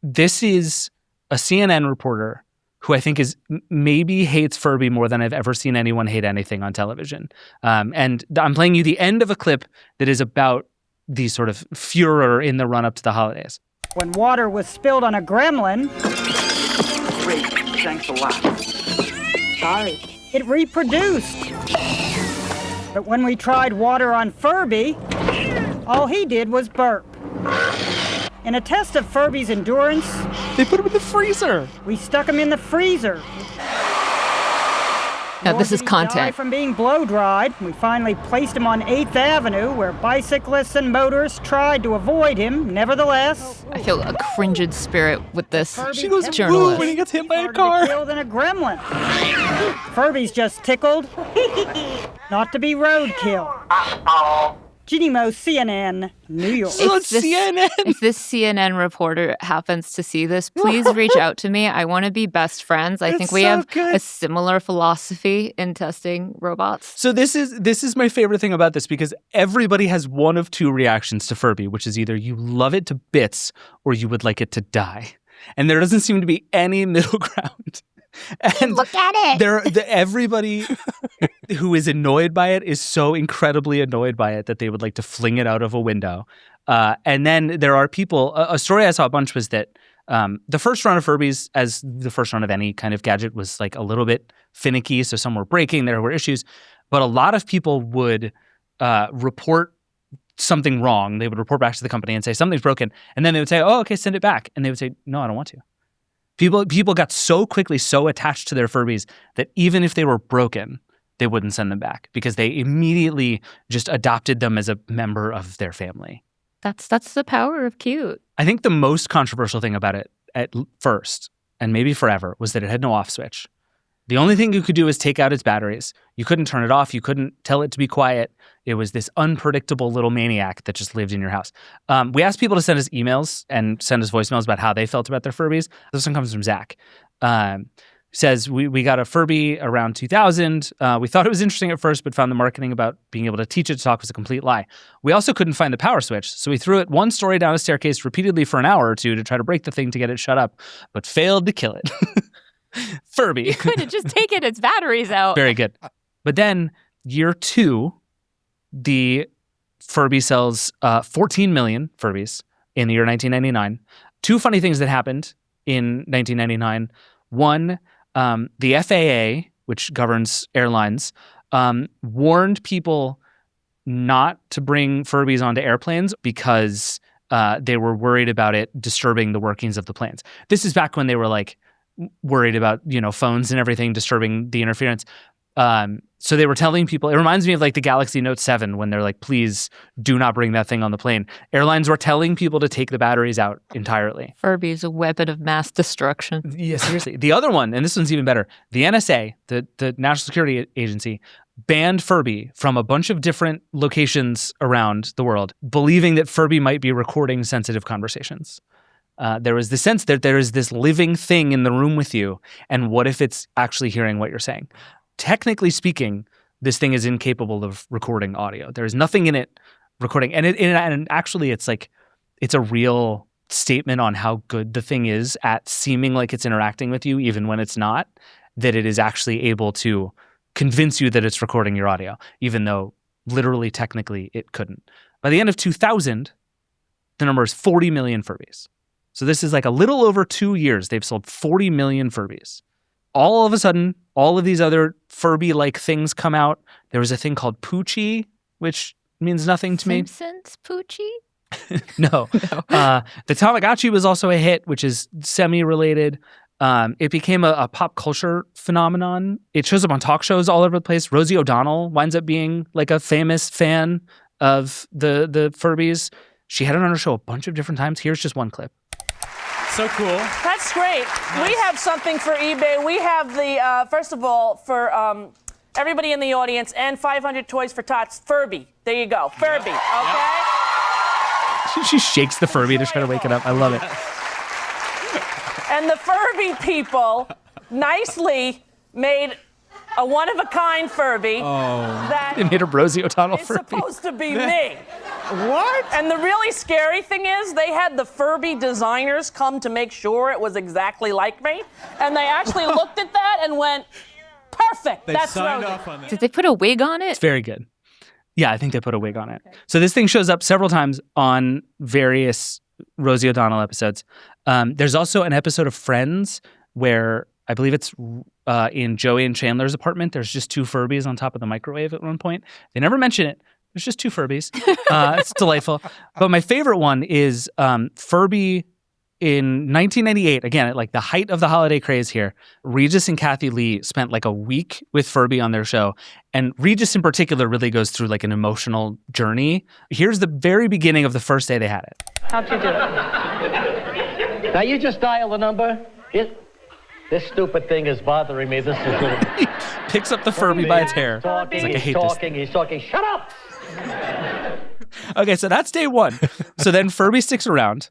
This is a CNN reporter who I think maybe hates Furby more than I've ever seen anyone hate anything on television. And I'm playing you the end of a clip that is about the sort of furor in the run-up to the holidays. When water was spilled on a gremlin... Great, thanks a lot. Sorry. It reproduced. But when we tried water on Furby, all he did was burp. In a test of Furby's endurance, they put him in the freezer. We stuck him in the freezer. Now, this is Die content. from being blow-dried, we finally placed him on 8th Avenue, where bicyclists and motorists tried to avoid him. Nevertheless, I feel a cringed spirit with this She goes journalist. when he gets hit by a harder car. to kill than a gremlin. Furby's just tickled. Not to be roadkill. Ginny Mo, CNN, New York. CNN. If this CNN reporter happens to see this, please reach out to me. I want to be best friends. I think we so have good. a similar philosophy in testing robots. So this is my favorite thing about this because everybody has one of 2 reactions to Furby, which is either you love it to bits or you would like it to die. And there doesn't seem to be any middle ground. And look at it. Everybody who is annoyed by it is so incredibly annoyed by it that they would like to fling it out of a window. And then there are people, a story I saw a bunch was that the first run of Furbies, as the first run of any kind of gadget, was like a little bit finicky. So some were breaking, there were issues. But a lot of people would report something wrong. They would report back to the company and say something's broken. And then they would say, oh, okay, send it back. And they would say, no, I don't want to. People got so quickly so attached to their Furbies that even if they were broken, they wouldn't send them back because they immediately just adopted them as a member of their family. That's the power of cute. I think the most controversial thing about it at first, and maybe forever, was that it had no off switch. The only thing you could do was take out its batteries. You couldn't turn it off. You couldn't tell it to be quiet. It was this unpredictable little maniac that just lived in your house. We asked people to send us emails and send us voicemails about how they felt about their Furbies. This one comes from Zach. Says, we got a Furby around 2000. We thought it was interesting at first, but found the marketing about being able to teach it to talk was a complete lie. We also couldn't find the power switch, so we threw it one story down a staircase repeatedly for an hour or 2 to try to break the thing to get it shut up, but failed to kill it. Furby. You could have just taken its batteries out. Very good. But then year 2, the Furby sells 14 million Furbies in the year 1999. Two funny things that happened in 1999. One, the FAA, which governs airlines, warned people not to bring Furbies onto airplanes because they were worried about it disturbing the workings of the planes. This is back when they were like worried about, phones and everything disturbing the interference. So they were telling people, it reminds me of like the Galaxy Note 7 when they're like, please do not bring that thing on the plane. Airlines were telling people to take the batteries out entirely. Furby is a weapon of mass destruction. Yeah, seriously. The other one, and this one's even better, the NSA, the National Security Agency, banned Furby from a bunch of different locations around the world, believing that Furby might be recording sensitive conversations. There was the sense that there is this living thing in the room with you, and what if it's actually hearing what you're saying? Technically speaking, this thing is incapable of recording audio. There is nothing in it recording. And actually, it's a real statement on how good the thing is at seeming like it's interacting with you, even when it's not, that it is actually able to convince you that it's recording your audio, even though literally, technically, it couldn't. By the end of 2000, the number is 40 million Furbies. So this is like a little over 2 years. They've sold 40 million Furbies. All of a sudden, all of these other Furby-like things come out. There was a thing called Poochie, which means nothing to me. Simpsons Poochie? No. The Tamagotchi was also a hit, which is semi-related. It became a pop culture phenomenon. It shows up on talk shows all over the place. Rosie O'Donnell winds up being like a famous fan of the Furbies. She had it on her show a bunch of different times. Here's just one clip. So cool. That's great. Nice. We have something for eBay. We have the, first of all, for everybody in the audience, and 500 toys for tots. Furby. There you go. Furby, okay? She shakes the Furby to try to wake it up. I love it. And the Furby people nicely made a one-of-a-kind Furby. That they made a Rosie O'Donnell Furby. It's supposed to be me. What? And the really scary thing is they had the Furby designers come to make sure it was exactly like me. And they actually looked at that and went, perfect, that's signed Rosie. off on that. Did they put a wig on it? It's very good. Yeah, I think they put a wig on it. Okay. So this thing shows up several times on various Rosie O'Donnell episodes. There's also an episode of Friends where I believe it's in Joey and Chandler's apartment. There's just two Furbies on top of the microwave at one point. They never mention it. There's just two Furbies. It's delightful. But my favorite one is Furby in 1998. Again, at like the height of the holiday craze here, Regis and Kathy Lee spent like a week with Furby on their show. And Regis in particular really goes through like an emotional journey. Here's the very beginning of the first day they had it. How'd you do it? Now you just dial the number. This stupid thing is bothering me. This is good. He picks up the Furby by its hair. Talking, like, he's talking. Shut up! Okay, so that's day one. So then Furby sticks around,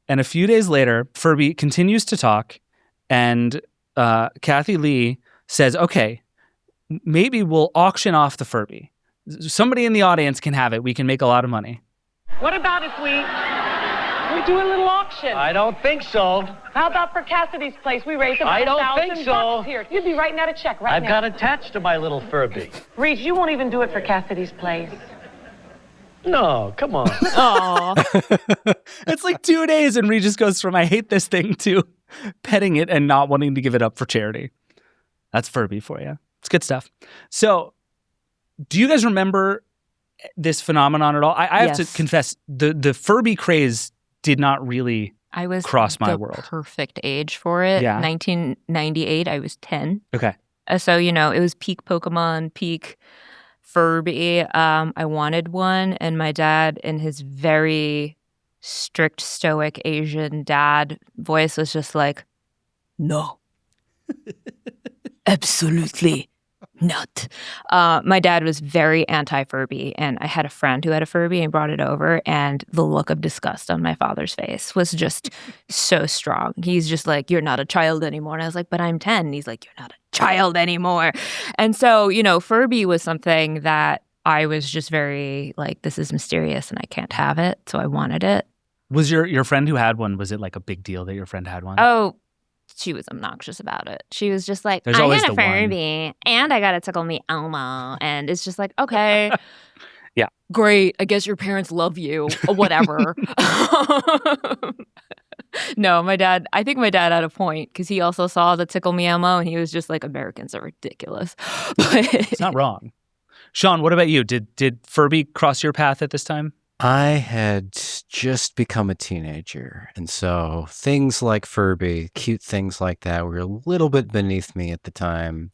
and a few days later, Furby continues to talk, and Kathy Lee says, okay, maybe we'll auction off the Furby. Somebody in the audience can have it. We can make a lot of money. What about if we do a little auction? I don't think so. How about for Cassidy's place? We raised about I don't think so. $1,000 here. You'd be writing out a check right now. I've got attached to my little Furby. Reese, you won't even do it for Cassidy's place. No, come on. Aww. It's like 2 days, and Regis goes from I hate this thing to petting it and not wanting to give it up for charity. That's Furby for you. It's good stuff. So, do you guys remember this phenomenon at all? I have to confess, the Furby craze did not really cross my world. Perfect age for it. Yeah. 1998, I was 10. Okay. So, it was peak Pokemon, peak Furby. I wanted one, and my dad, in his very strict, stoic Asian dad voice, was just like, no. Absolutely not. My dad was very anti-Furby, and I had a friend who had a Furby and brought it over, and the look of disgust on my father's face was just so strong. He's just like, you're not a child anymore. And I was like, but I'm 10. And he's like, you're not a child anymore. And so, Furby was something that I was just very like, this is mysterious and I can't have it. So I wanted it. Was your friend who had one, was it like a big deal that your friend had one? Oh, she was obnoxious about it. She was just like, There's I always got a the one. Furby and I got to tickle me Elmo. And it's just like, okay. Yeah. Great. I guess your parents love you. Or whatever. No, I think my dad had a point because he also saw the Tickle Me Elmo and he was just like, Americans are ridiculous. But It's not wrong. Sean, what about you? Did Furby cross your path at this time? I had just become a teenager, and so things like Furby, cute things like that, were a little bit beneath me at the time.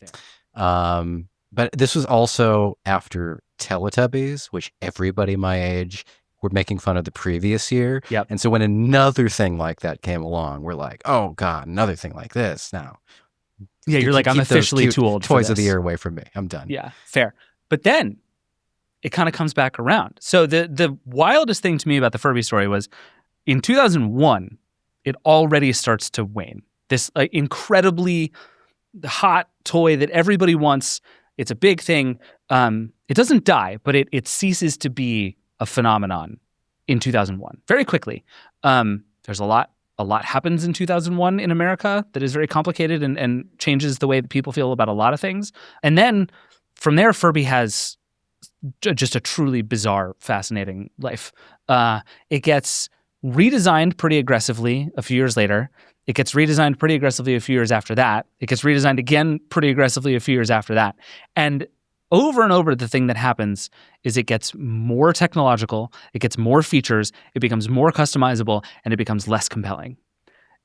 But this was also after Teletubbies, which everybody my age were making fun of the previous year. Yep. And so when another thing like that came along, we're like, oh God, another thing like this now. Yeah, you're like, I'm Keep those officially cute too old for toys of the this. year away from me. I'm done. Yeah, fair. But then it kind of comes back around. So the wildest thing to me about the Furby story was in 2001, it already starts to wane. This incredibly hot toy that everybody wants. It's a big thing. It doesn't die, but it ceases to be a phenomenon in 2001 very quickly. There's a lot happens in 2001 in America that is very complicated and changes the way that people feel about a lot of things. And then from there, Furby has just a truly bizarre, fascinating life. It gets redesigned pretty aggressively a few years later. It gets redesigned pretty aggressively a few years after that. It gets redesigned again pretty aggressively a few years after that. And over, the thing that happens is it gets more technological, it gets more features, it becomes more customizable, and it becomes less compelling.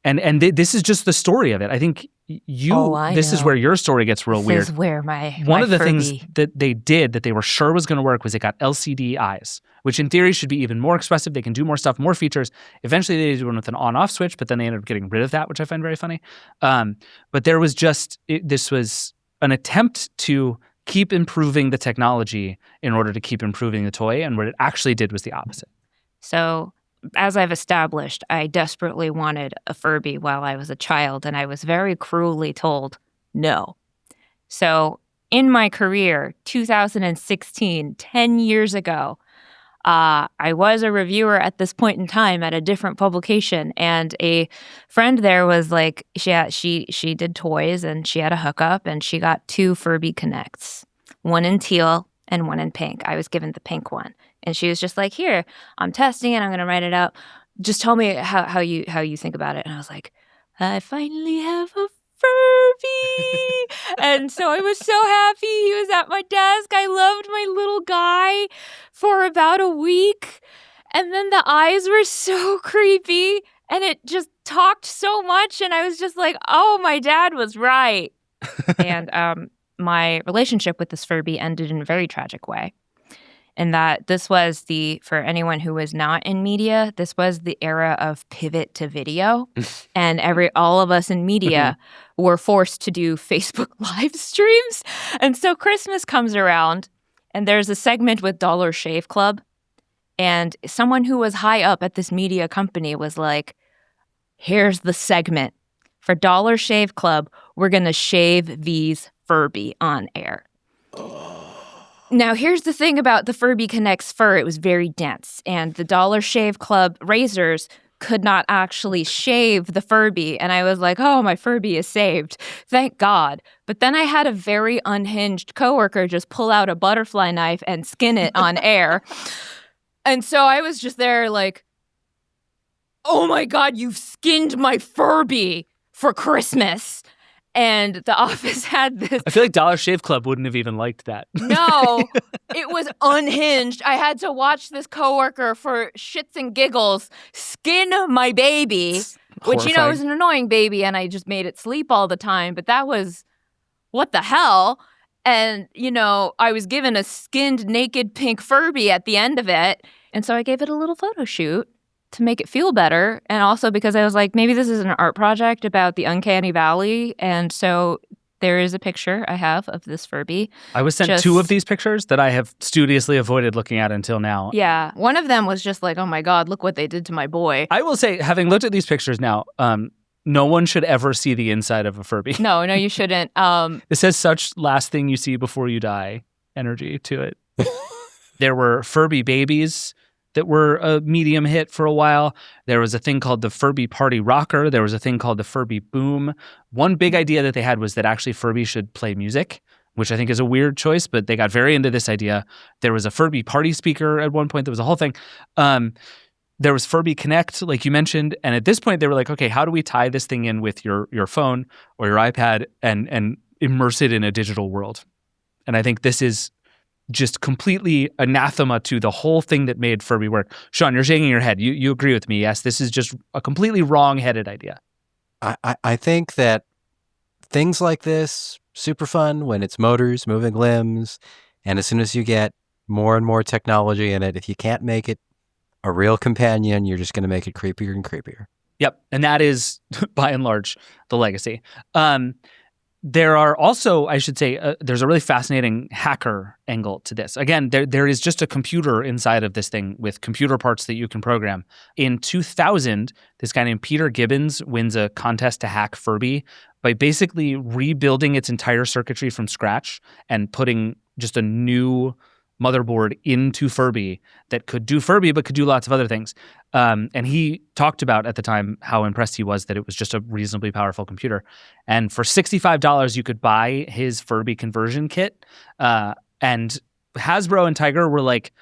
And this is just the story of it. I think this is where your story gets real weird. This is where my One of the Furby. things that they did that they were sure was going to work was they got LCD eyes, which in theory should be even more expressive. They can do more stuff, more features. Eventually they did one with an on-off switch, but then they ended up getting rid of that, which I find very funny. But there was this was an attempt to keep improving the technology in order to keep improving the toy, and what it actually did was the opposite. So, as I've established, I desperately wanted a Furby while I was a child, and I was very cruelly told no. So, in my career, 2016, 10 years ago, I was a reviewer at this point in time at a different publication, and a friend there was like, she did toys, and she had a hookup, and she got 2 Furby Connects, one in teal and one in pink. I was given the pink one, and she was just like, "Here, I'm testing it. I'm going to write it out. Just tell me how you think about it." And I was like, "I finally have a Furby." And so I was so happy. He was at my desk. I loved my little guy for about a week. And then the eyes were so creepy and it just talked so much. And I was just like, oh, my dad was right. And my relationship with this Furby ended in a very tragic way. And that this was for anyone who was not in media, this was the era of pivot to video. And all of us in media were forced to do Facebook live streams. And so Christmas comes around and there's a segment with Dollar Shave Club. And someone who was high up at this media company was like, here's the segment. For Dollar Shave Club, we're going to shave these Furby on air. Now, here's the thing about the Furby Connect's fur. It was very dense, and the Dollar Shave Club razors could not actually shave the Furby. And I was like, oh, my Furby is saved. Thank God. But then I had a very unhinged coworker just pull out a butterfly knife and skin it on air. And so I was just there like, oh my God, you've skinned my Furby for Christmas. And the office had this. I feel like Dollar Shave Club wouldn't have even liked that. No, it was unhinged. I had to watch this coworker for shits and giggles skin my baby, which, is an annoying baby, and I just made it sleep all the time. But that was, what the hell? And, I was given a skinned, naked pink Furby at the end of it. And so I gave it a little photo shoot to make it feel better. And also because I was like, maybe this is an art project about the uncanny valley. And so there is a picture I have of this Furby. I was sent 2 of these pictures that I have studiously avoided looking at until now. Yeah. One of them was just like, oh my God, look what they did to my boy. I will say, having looked at these pictures now, no one should ever see the inside of a Furby. No, you shouldn't. This has such last thing you see before you die energy to it. There were Furby babies that were a medium hit for a while. There was a thing called the Furby Party Rocker. There was a thing called the Furby Boom. One big idea that they had was that actually Furby should play music. which I think is a weird choice, but they got very into this idea. There was a Furby party speaker at one point. There was a whole thing. There was Furby Connect, like you mentioned. And at this point, they were like, okay, how do we tie this thing in with your phone or your iPad and immerse it in a digital world? And I think this is just completely anathema to the whole thing that made Furby work. Sean, you're shaking your head. You agree with me. Yes, this is just a completely wrong-headed idea. I think that things like this, super fun when it's motors, moving limbs, and as soon as you get more and more technology in it, if you can't make it a real companion, you're just going to make it creepier and creepier. Yep. And that is, by and large, the legacy. There are also, I should say, there's a really fascinating hacker angle to this. Again, there is just a computer inside of this thing with computer parts that you can program. In 2000, this guy named Peter Gibbons wins a contest to hack Furby by basically rebuilding its entire circuitry from scratch and putting just a new motherboard into Furby that could do Furby but could do lots of other things. And he talked about at the time how impressed he was that it was just a reasonably powerful computer. And for $65, you could buy his Furby conversion kit. And Hasbro and Tiger were like,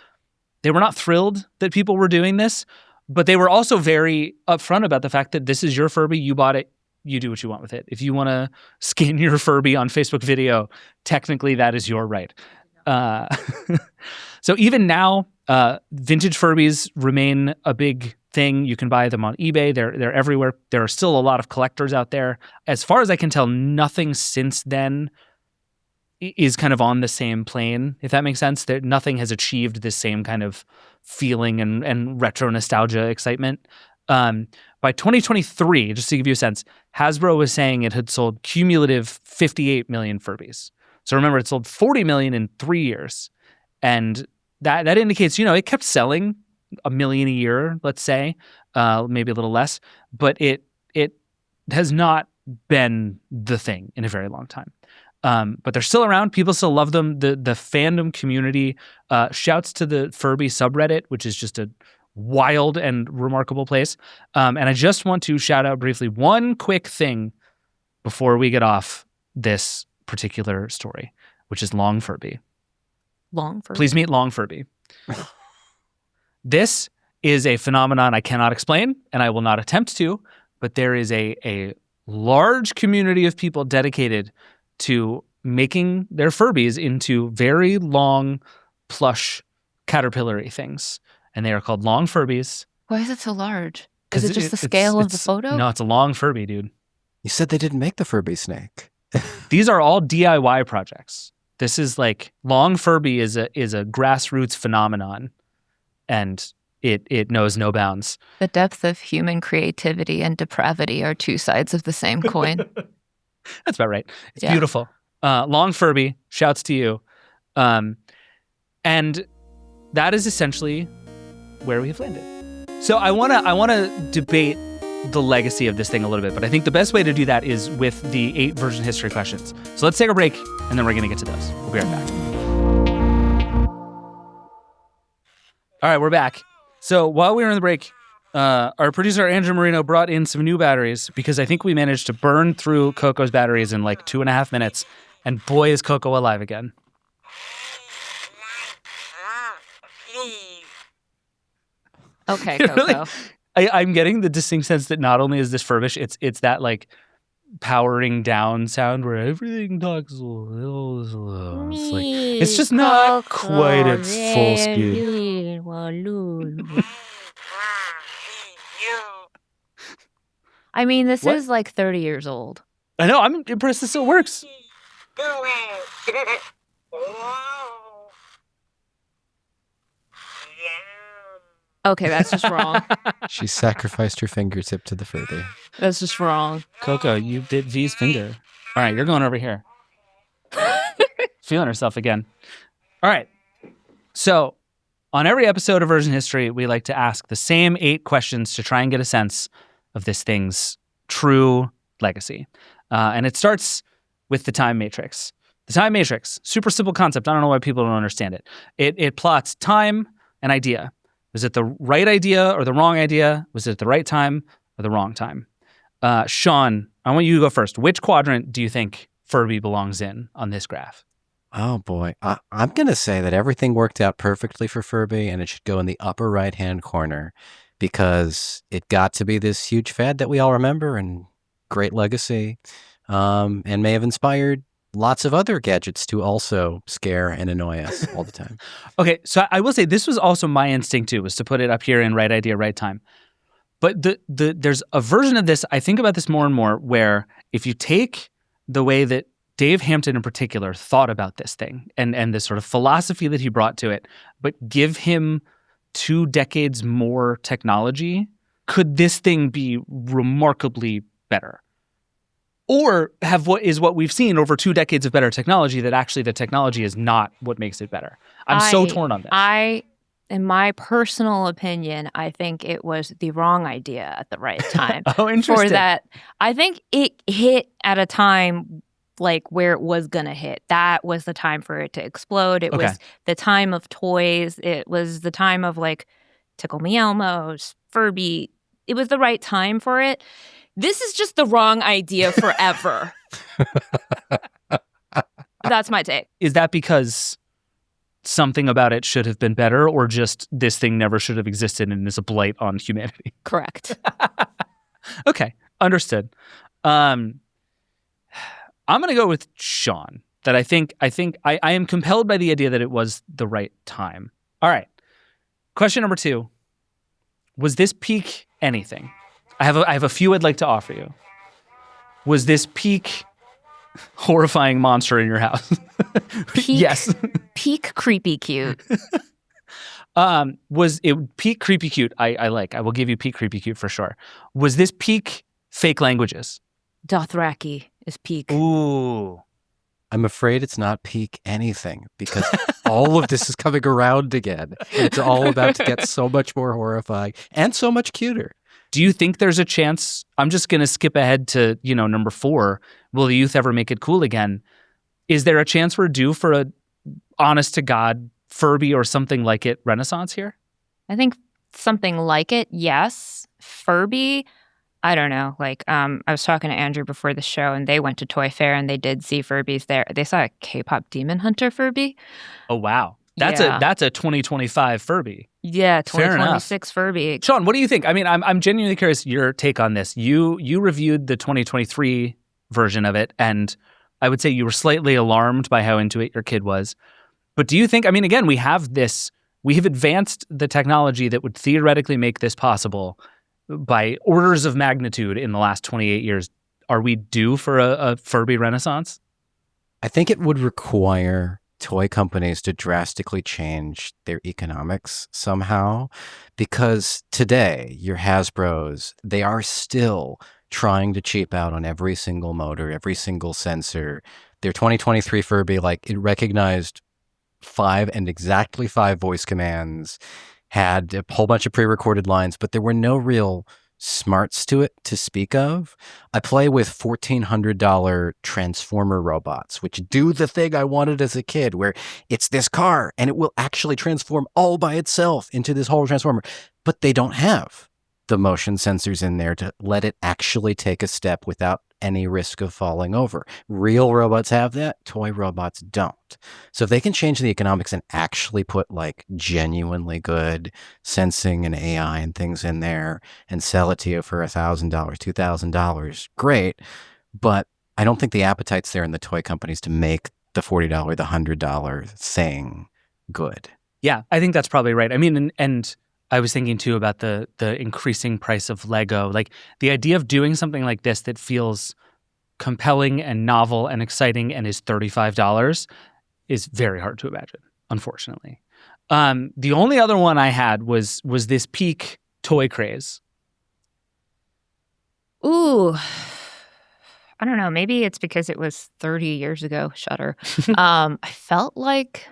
they were not thrilled that people were doing this, but they were also very upfront about the fact that this is your Furby, you bought it, you do what you want with it. If you want to skin your Furby on Facebook video, technically that is your right. So even now, vintage Furbies remain a big thing. You can buy them on eBay. They're everywhere. There are still a lot of collectors out there. As far as I can tell, nothing since then is kind of on the same plane, if that makes sense. Nothing has achieved this same kind of feeling and retro nostalgia excitement. By 2023, just to give you a sense, Hasbro was saying it had sold cumulative 58 million Furbies. So remember, it sold 40 million in 3 years. And that indicates, it kept selling 1 million a year, let's say, maybe a little less. But it has not been the thing in a very long time. But they're still around. People still love them. The fandom community shouts to the Furby subreddit, which is just a wild and remarkable place. And I just want to shout out briefly one quick thing before we get off this particular story, which is Long Furby. Long Furby. Please meet Long Furby. This is a phenomenon I cannot explain, and I will not attempt to, but there is a large community of people dedicated to making their Furbies into very long, plush, caterpillar-y things. And they are called Long Furbies. Why is it so large? Is it just the scale of the photo? No, it's a Long Furby, dude. You said they didn't make the Furby snake. These are all DIY projects. This is like Long Furby is a grassroots phenomenon, and it knows no bounds. The depth of human creativity and depravity are two sides of the same coin. That's about right. It's beautiful. Long Furby, shouts to you. And that is essentially where we have landed. So I wanna debate the legacy of this thing a little bit, but I think the best way to do that is with the 8 version history questions. So let's take a break, and then we're going to get to those. We'll be right back. All right, we're back. So while we were in the break, our producer Andrew Marino brought in some new batteries because I think we managed to burn through Coco's batteries in like 2.5 minutes, and boy, is Coco alive again. Okay, Coco. Really? I'm getting the distinct sense that not only is this Furbish, it's that like powering down sound where everything talks a little slow. It's just not quite at full speed. I mean, this is like 30 years old. I know. I'm impressed this still works. Okay, that's just wrong. She sacrificed her fingertip to the Furby. That's just wrong. Coco, you bit V's finger. All right, you're going over here. Feeling herself again. All right. So on every episode of Version History, we like to ask the same 8 questions to try and get a sense of this thing's true legacy. And it starts with the time matrix. The time matrix, super simple concept. I don't know why people don't understand it. It plots time and idea. Was it the right idea or the wrong idea? Was it at the right time or the wrong time? Sean, I want you to go first. Which quadrant do you think Furby belongs in on this graph? Oh boy. I'm going to say that everything worked out perfectly for Furby and it should go in the upper right-hand corner because it got to be this huge fad that we all remember and great legacy, and may have inspired lots of other gadgets to also scare and annoy us all the time. Okay, so I will say this was also my instinct too, was to put it up here in right idea, right time. But there's a version of this, I think about this more and more, where if you take the way that Dave Hampton in particular thought about this thing and the sort of philosophy that he brought to it, but give him 2 decades more technology, could this thing be remarkably better? Or have what we've seen over 2 decades of better technology that actually the technology is not what makes it better? I'm so torn on this. In my personal opinion, I think it was the wrong idea at the right time. Oh, interesting. For that, I think it hit at a time like where it was going to hit. That was the time for it to explode. It was the time of toys. It was the time of like Tickle Me Elmo's, Furby. It was the right time for it. This is just the wrong idea forever. That's my take. Is that because something about it should have been better, or just this thing never should have existed and is a blight on humanity? Correct. Okay, understood. I'm going to go with Sean. That I think I am compelled by the idea that it was the right time. All right. Question number 2. Was this peak anything? I have a few I'd like to offer you. Was this peak horrifying monster in your house? Yes. Peak creepy cute. Was it peak creepy cute? I will give you peak creepy cute for sure. Was this peak fake languages? Dothraki is peak. Ooh. I'm afraid it's not peak anything because all of this is coming around again. And it's all about to get so much more horrifying and so much cuter. Do you think there's a chance? I'm just going to skip ahead to, number 4. Will the youth ever make it cool again? Is there a chance we're due for a honest to God Furby or something like it renaissance here? I think something like it, yes. Furby, I don't know. Like, I was talking to Andrew before the show, and they went to Toy Fair, and they did see Furbies there. They saw a K-pop Demon Hunter Furby. Oh, wow. That's a 2025 Furby. Yeah, 2026 Furby. Sean, what do you think? I mean, I'm genuinely curious your take on this. You reviewed the 2023 version of it, and I would say you were slightly alarmed by how into it your kid was. But do you think, I mean, again, we have advanced the technology that would theoretically make this possible by orders of magnitude in the last 28 years. Are we due for a Furby renaissance? I think it would require toy companies to drastically change their economics somehow, because today your Hasbros, they are still trying to cheap out on every single motor, every single sensor. Their 2023 Furby, like, it recognized exactly 5 voice commands, had a whole bunch of pre-recorded lines, but there were no real smarts to it to speak of. I play with $1,400 Transformer robots, which do the thing I wanted as a kid, where it's this car and it will actually transform all by itself into this whole transformer. But they don't have the motion sensors in there to let it actually take a step without any risk of falling over. Real robots have that. Toy robots don't. So if they can change the economics and actually put like genuinely good sensing and AI and things in there and sell it to you for $1,000, $2,000, great. But I don't think the appetite's there in the toy companies to make the $40, the $100 thing good. Yeah, I think that's probably right. I mean, and I was thinking too about the increasing price of Lego. Like the idea of doing something like this that feels compelling and novel and exciting and is $35 is very hard to imagine, unfortunately. The only other one I had was this peak toy craze. Ooh, I don't know. Maybe it's because it was 30 years ago. Shudder. I felt like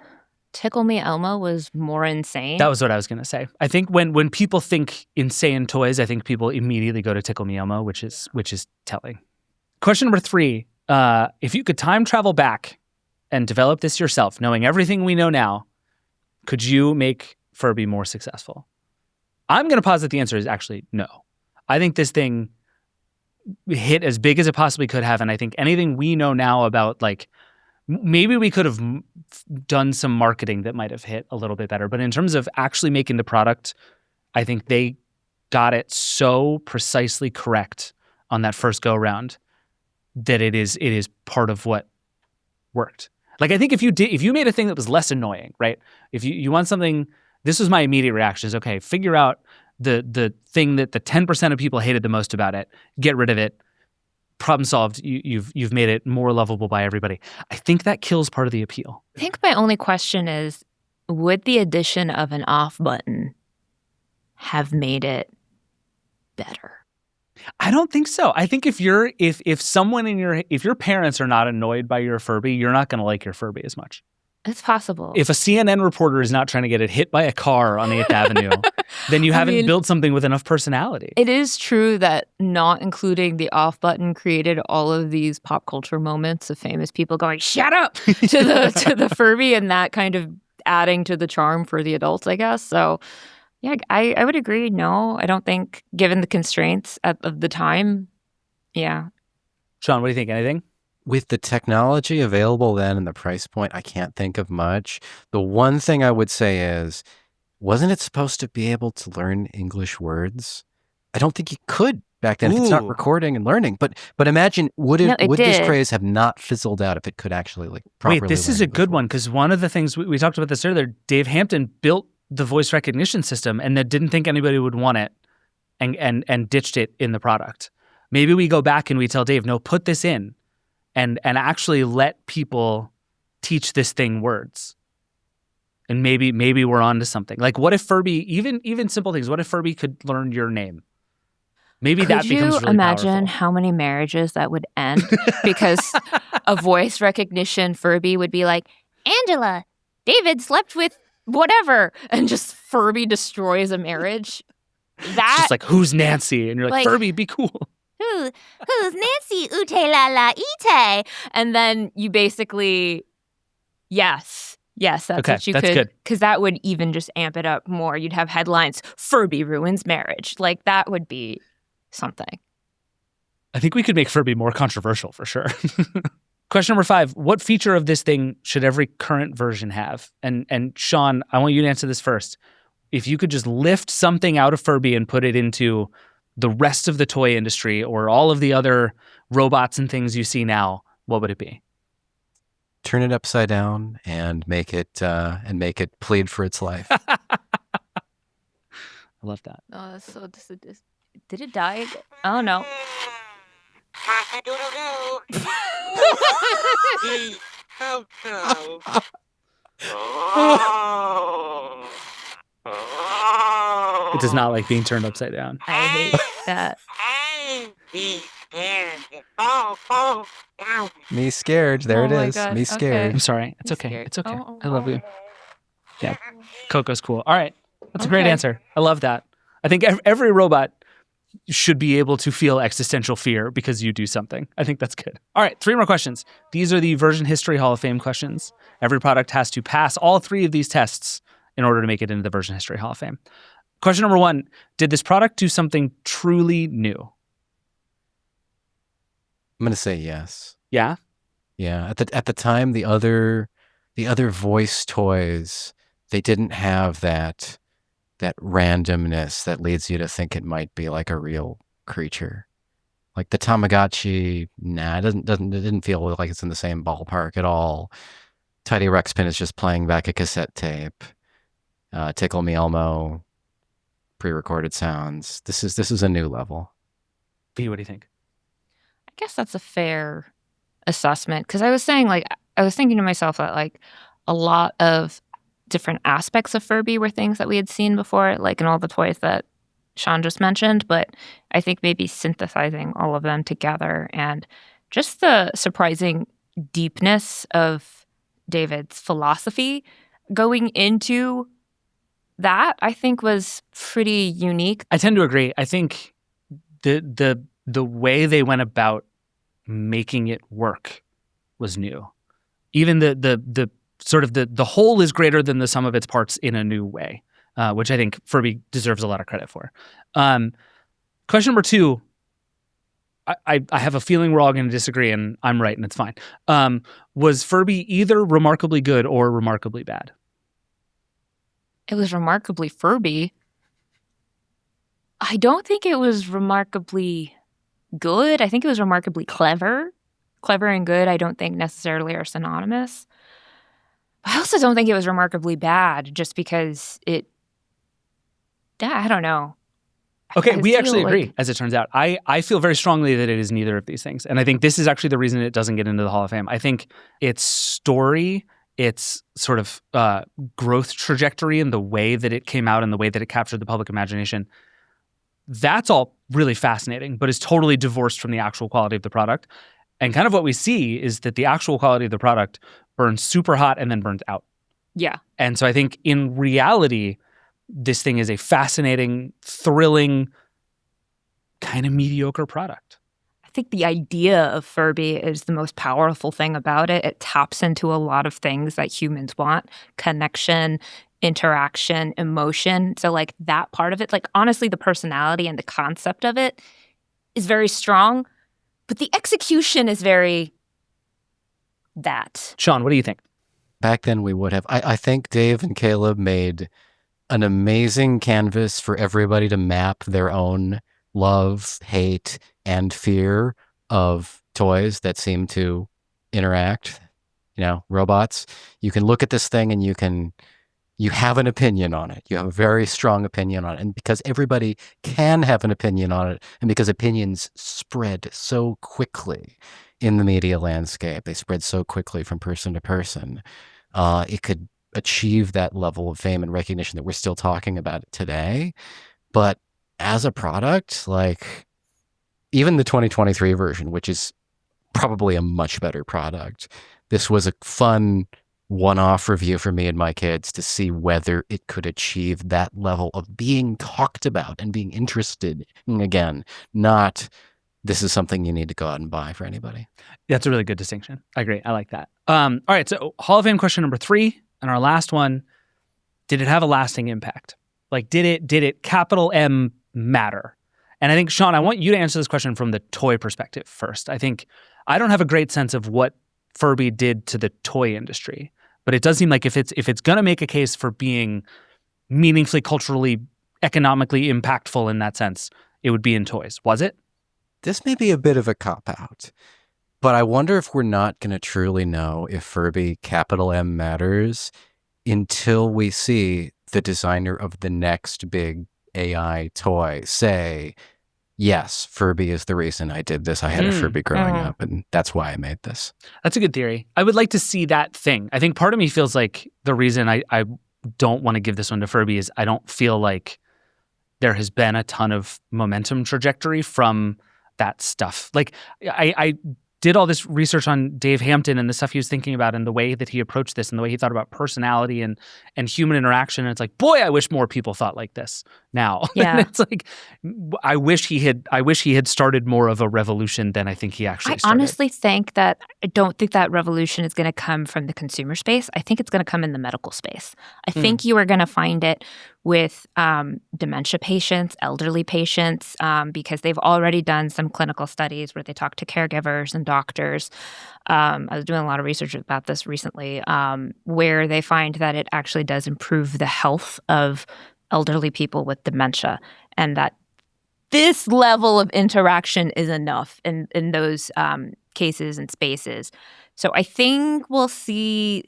Tickle Me Elmo was more insane. That was what I was going to say. I think when people think insane toys, I think people immediately go to Tickle Me Elmo, which is telling. Question number 3. If you could time travel back and develop this yourself, knowing everything we know now, could you make Furby more successful? I'm going to posit the answer is actually no. I think this thing hit as big as it possibly could have, and I think anything we know now about, like, maybe we could have done some marketing that might have hit a little bit better. But in terms of actually making the product, I think they got it so precisely correct on that first go round that it is part of what worked. Like, I think if you made a thing that was less annoying, right? If you want something, this was my immediate reaction is, okay, figure out the thing that the 10% of people hated the most about it, get rid of it, problem solved. You've made it more lovable by everybody. I think that kills part of the appeal. I think my only question is, would the addition of an off button have made it better? I don't think so. I think if your parents are not annoyed by your Furby, you're not going to like your Furby as much. It's possible. If a CNN reporter is not trying to get it hit by a car on 8th Avenue, then you haven't built something with enough personality. It is true that not including the off button created all of these pop culture moments of famous people going, "Shut up!" to the Furby, and that kind of adding to the charm for the adults, I guess. So, yeah, I would agree. No, I don't think, given the constraints of the time, yeah. Sean, what do you think? Anything? With the technology available then and the price point, I can't think of much. The one thing I would say is, wasn't it supposed to be able to learn English words? I don't think you could back then if it's not recording and learning. But imagine, would this craze have not fizzled out if it could actually properly Wait, this is a good one, because one of the things, we talked about this earlier, Dave Hampton built the voice recognition system and that didn't think anybody would want it and ditched it in the product. Maybe we go back and we tell Dave, no, put this in. And actually let people teach this thing words. And maybe we're on to something. Like, what if Furby, even simple things, what if Furby could learn your name? Maybe that becomes really powerful. Could you imagine how many marriages that would end? Because a voice recognition Furby would be like, "Angela, David slept with whatever," and just Furby destroys a marriage. It's just like, who's Nancy? And you're like, Furby, be cool. Who's Nancy? Ute la la ite. And then you basically, yes, that's okay, what you that's could. Good. Because that would even just amp it up more. You'd have headlines, "Furby ruins marriage." Like, that would be something. I think we could make Furby more controversial for sure. Question number 5, what feature of this thing should every current version have? And Sean, I want you to answer this first. If you could just lift something out of Furby and put it into the rest of the toy industry or all of the other robots and things you see now, what would it be? Turn it upside down and make it plead for its life. I love that. Oh, that's so did it die? Oh no. It does not like being turned upside down. I hate that. Me scared. There it is. God. Me scared. Okay. I'm sorry. It's okay. Scared. It's okay. Oh. I love you. Yeah. Coco's cool. All right. That's a great answer. I love that. I think every robot should be able to feel existential fear because you do something. I think that's good. All right. 3 more questions. These are the Version History Hall of Fame questions. Every product has to pass all 3 of these tests in order to make it into the Version History Hall of Fame. Question number 1, did this product do something truly new? I'm going to say yes. Yeah? Yeah. At the time, the other voice toys, they didn't have that randomness that leads you to think it might be like a real creature. Like the Tamagotchi, it didn't feel like it's in the same ballpark at all. Tidy Ruxpin is just playing back a cassette tape. Tickle Me Elmo, pre-recorded sounds. This is a new level. B, what do you think? I guess that's a fair assessment, because I was thinking to myself that like a lot of different aspects of Furby were things that we had seen before, like in all the toys that Sean just mentioned, but I think maybe synthesizing all of them together and just the surprising deepness of David's philosophy going into that, I think, was pretty unique. I tend to agree. I think the way they went about making it work was new. Even the sort of the whole is greater than the sum of its parts in a new way, which I think Furby deserves a lot of credit for. Question number 2, I have a feeling we're all going to disagree, and I'm right, and it's fine. Was Furby either remarkably good or remarkably bad? It was remarkably Furby. I don't think it was remarkably good. I think it was remarkably clever. Clever and good, I don't think necessarily are synonymous. I also don't think it was remarkably bad just because I don't know. Okay, we actually agree, as it turns out. I feel very strongly that it is neither of these things. And I think this is actually the reason it doesn't get into the Hall of Fame. I think its story, its sort of growth trajectory and the way that it came out and the way that it captured the public imagination, that's all really fascinating, but is totally divorced from the actual quality of the product. And kind of what we see is that the actual quality of the product burns super hot and then burns out. Yeah. And so I think in reality, this thing is a fascinating, thrilling, kind of mediocre product. I think the idea of Furby is the most powerful thing about it. It taps into a lot of things that humans want: connection, interaction, emotion. So like that part of it, like honestly, the personality and the concept of it is very strong, but the execution is very that. Sean, what do you think? Back then we would have. I think Dave and Caleb made an amazing canvas for everybody to map their own love, hate, and fear of toys that seem to interact, robots. You can look at this thing and you have an opinion on it. You have a very strong opinion on it. And because everybody can have an opinion on it, and because opinions spread so quickly in the media landscape, they spread so quickly from person to person, it could achieve that level of fame and recognition that we're still talking about it today. But as a product, like even the 2023 version, which is probably a much better product, this was a fun one-off review for me and my kids to see whether it could achieve that level of being talked about and being interested in again, not this is something you need to go out and buy for anybody. That's a really good distinction. I agree. I like that. All right. So Hall of Fame question number 3. And our last one, did it have a lasting impact? Like, did it capital M matter? And I think, Sean, I want you to answer this question from the toy perspective first. I think I don't have a great sense of what Furby did to the toy industry, but it does seem like if it's going to make a case for being meaningfully, culturally, economically impactful in that sense, it would be in toys. Was it? This may be a bit of a cop-out. But I wonder if we're not going to truly know if Furby capital M matters until we see the designer of the next big AI toy say, yes, Furby is the reason I did this. I had a Furby growing up, and that's why I made this. That's a good theory. I would like to see that thing. I think part of me feels like the reason I don't want to give this one to Furby is I don't feel like there has been a ton of momentum trajectory from that stuff. Like I did all this research on Dave Hampton and the stuff he was thinking about and the way that he approached this and the way he thought about personality and human interaction. And it's like, boy, I wish more people thought like this now. Yeah. And it's like, I wish he had started more of a revolution than I think he actually started. I honestly think that I don't think that revolution is going to come from the consumer space. I think it's going to come in the medical space. I think you are going to find it with dementia patients, elderly patients, because they've already done some clinical studies where they talk to caregivers and doctors. I was doing a lot of research about this recently, where they find that it actually does improve the health of elderly people with dementia, and that this level of interaction is enough in those cases and spaces. So I think we'll see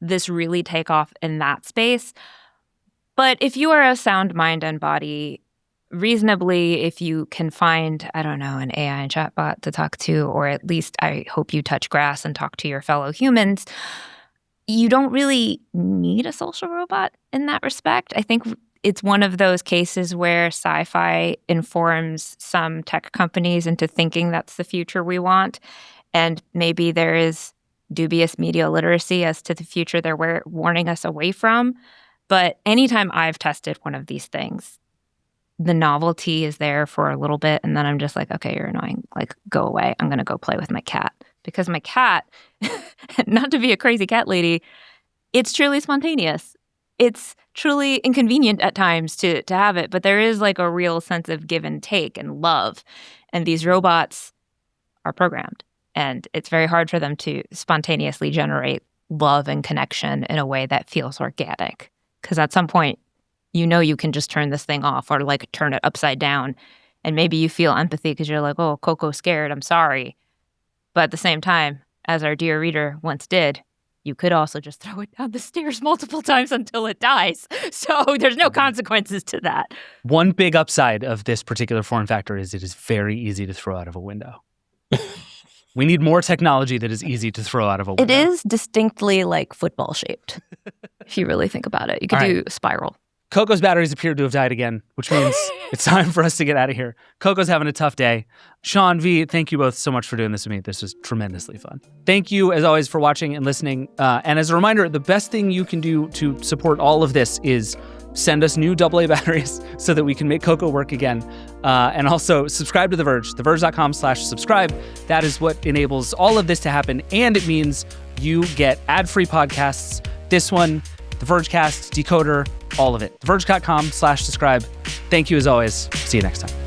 this really take off in that space. But if you are a sound mind and body, reasonably, if you can find, I don't know, an AI chatbot to talk to, or at least I hope you touch grass and talk to your fellow humans, you don't really need a social robot in that respect. I think it's one of those cases where sci-fi informs some tech companies into thinking that's the future we want. And maybe there is dubious media literacy as to the future they're warning us away from. But anytime I've tested one of these things, the novelty is there for a little bit, and then I'm just like, okay, you're annoying. Like, go away. I'm going to go play with my cat. Because my cat, not to be a crazy cat lady, it's truly spontaneous. it's truly inconvenient at times to have it, but there is like a real sense of give and take and love. And these robots are programmed, and it's very hard for them to spontaneously generate love and connection in a way that feels organic. Because at some point, you can just turn this thing off or like turn it upside down. And maybe you feel empathy because you're like, oh, Coco's scared, I'm sorry. But at the same time, as our dear reader once did, you could also just throw it down the stairs multiple times until it dies. So there's no consequences to that. One big upside of this particular form factor is it is very easy to throw out of a window. We need more technology that is easy to throw out of a window. It is distinctly like football shaped, if you really think about it. You could do a spiral. Coco's batteries appear to have died again, which means it's time for us to get out of here. Coco's having a tough day. Sean, V, thank you both so much for doing this with me. This was tremendously fun. Thank you, as always, for watching and listening. And as a reminder, the best thing you can do to support all of this is send us new AA batteries so that we can make Coco work again. And also subscribe to The Verge, theverge.com/subscribe. That is what enables all of this to happen. And it means you get ad-free podcasts. This one, The Vergecast, Decoder, all of it. theverge.com/subscribe. Thank you as always. See you next time.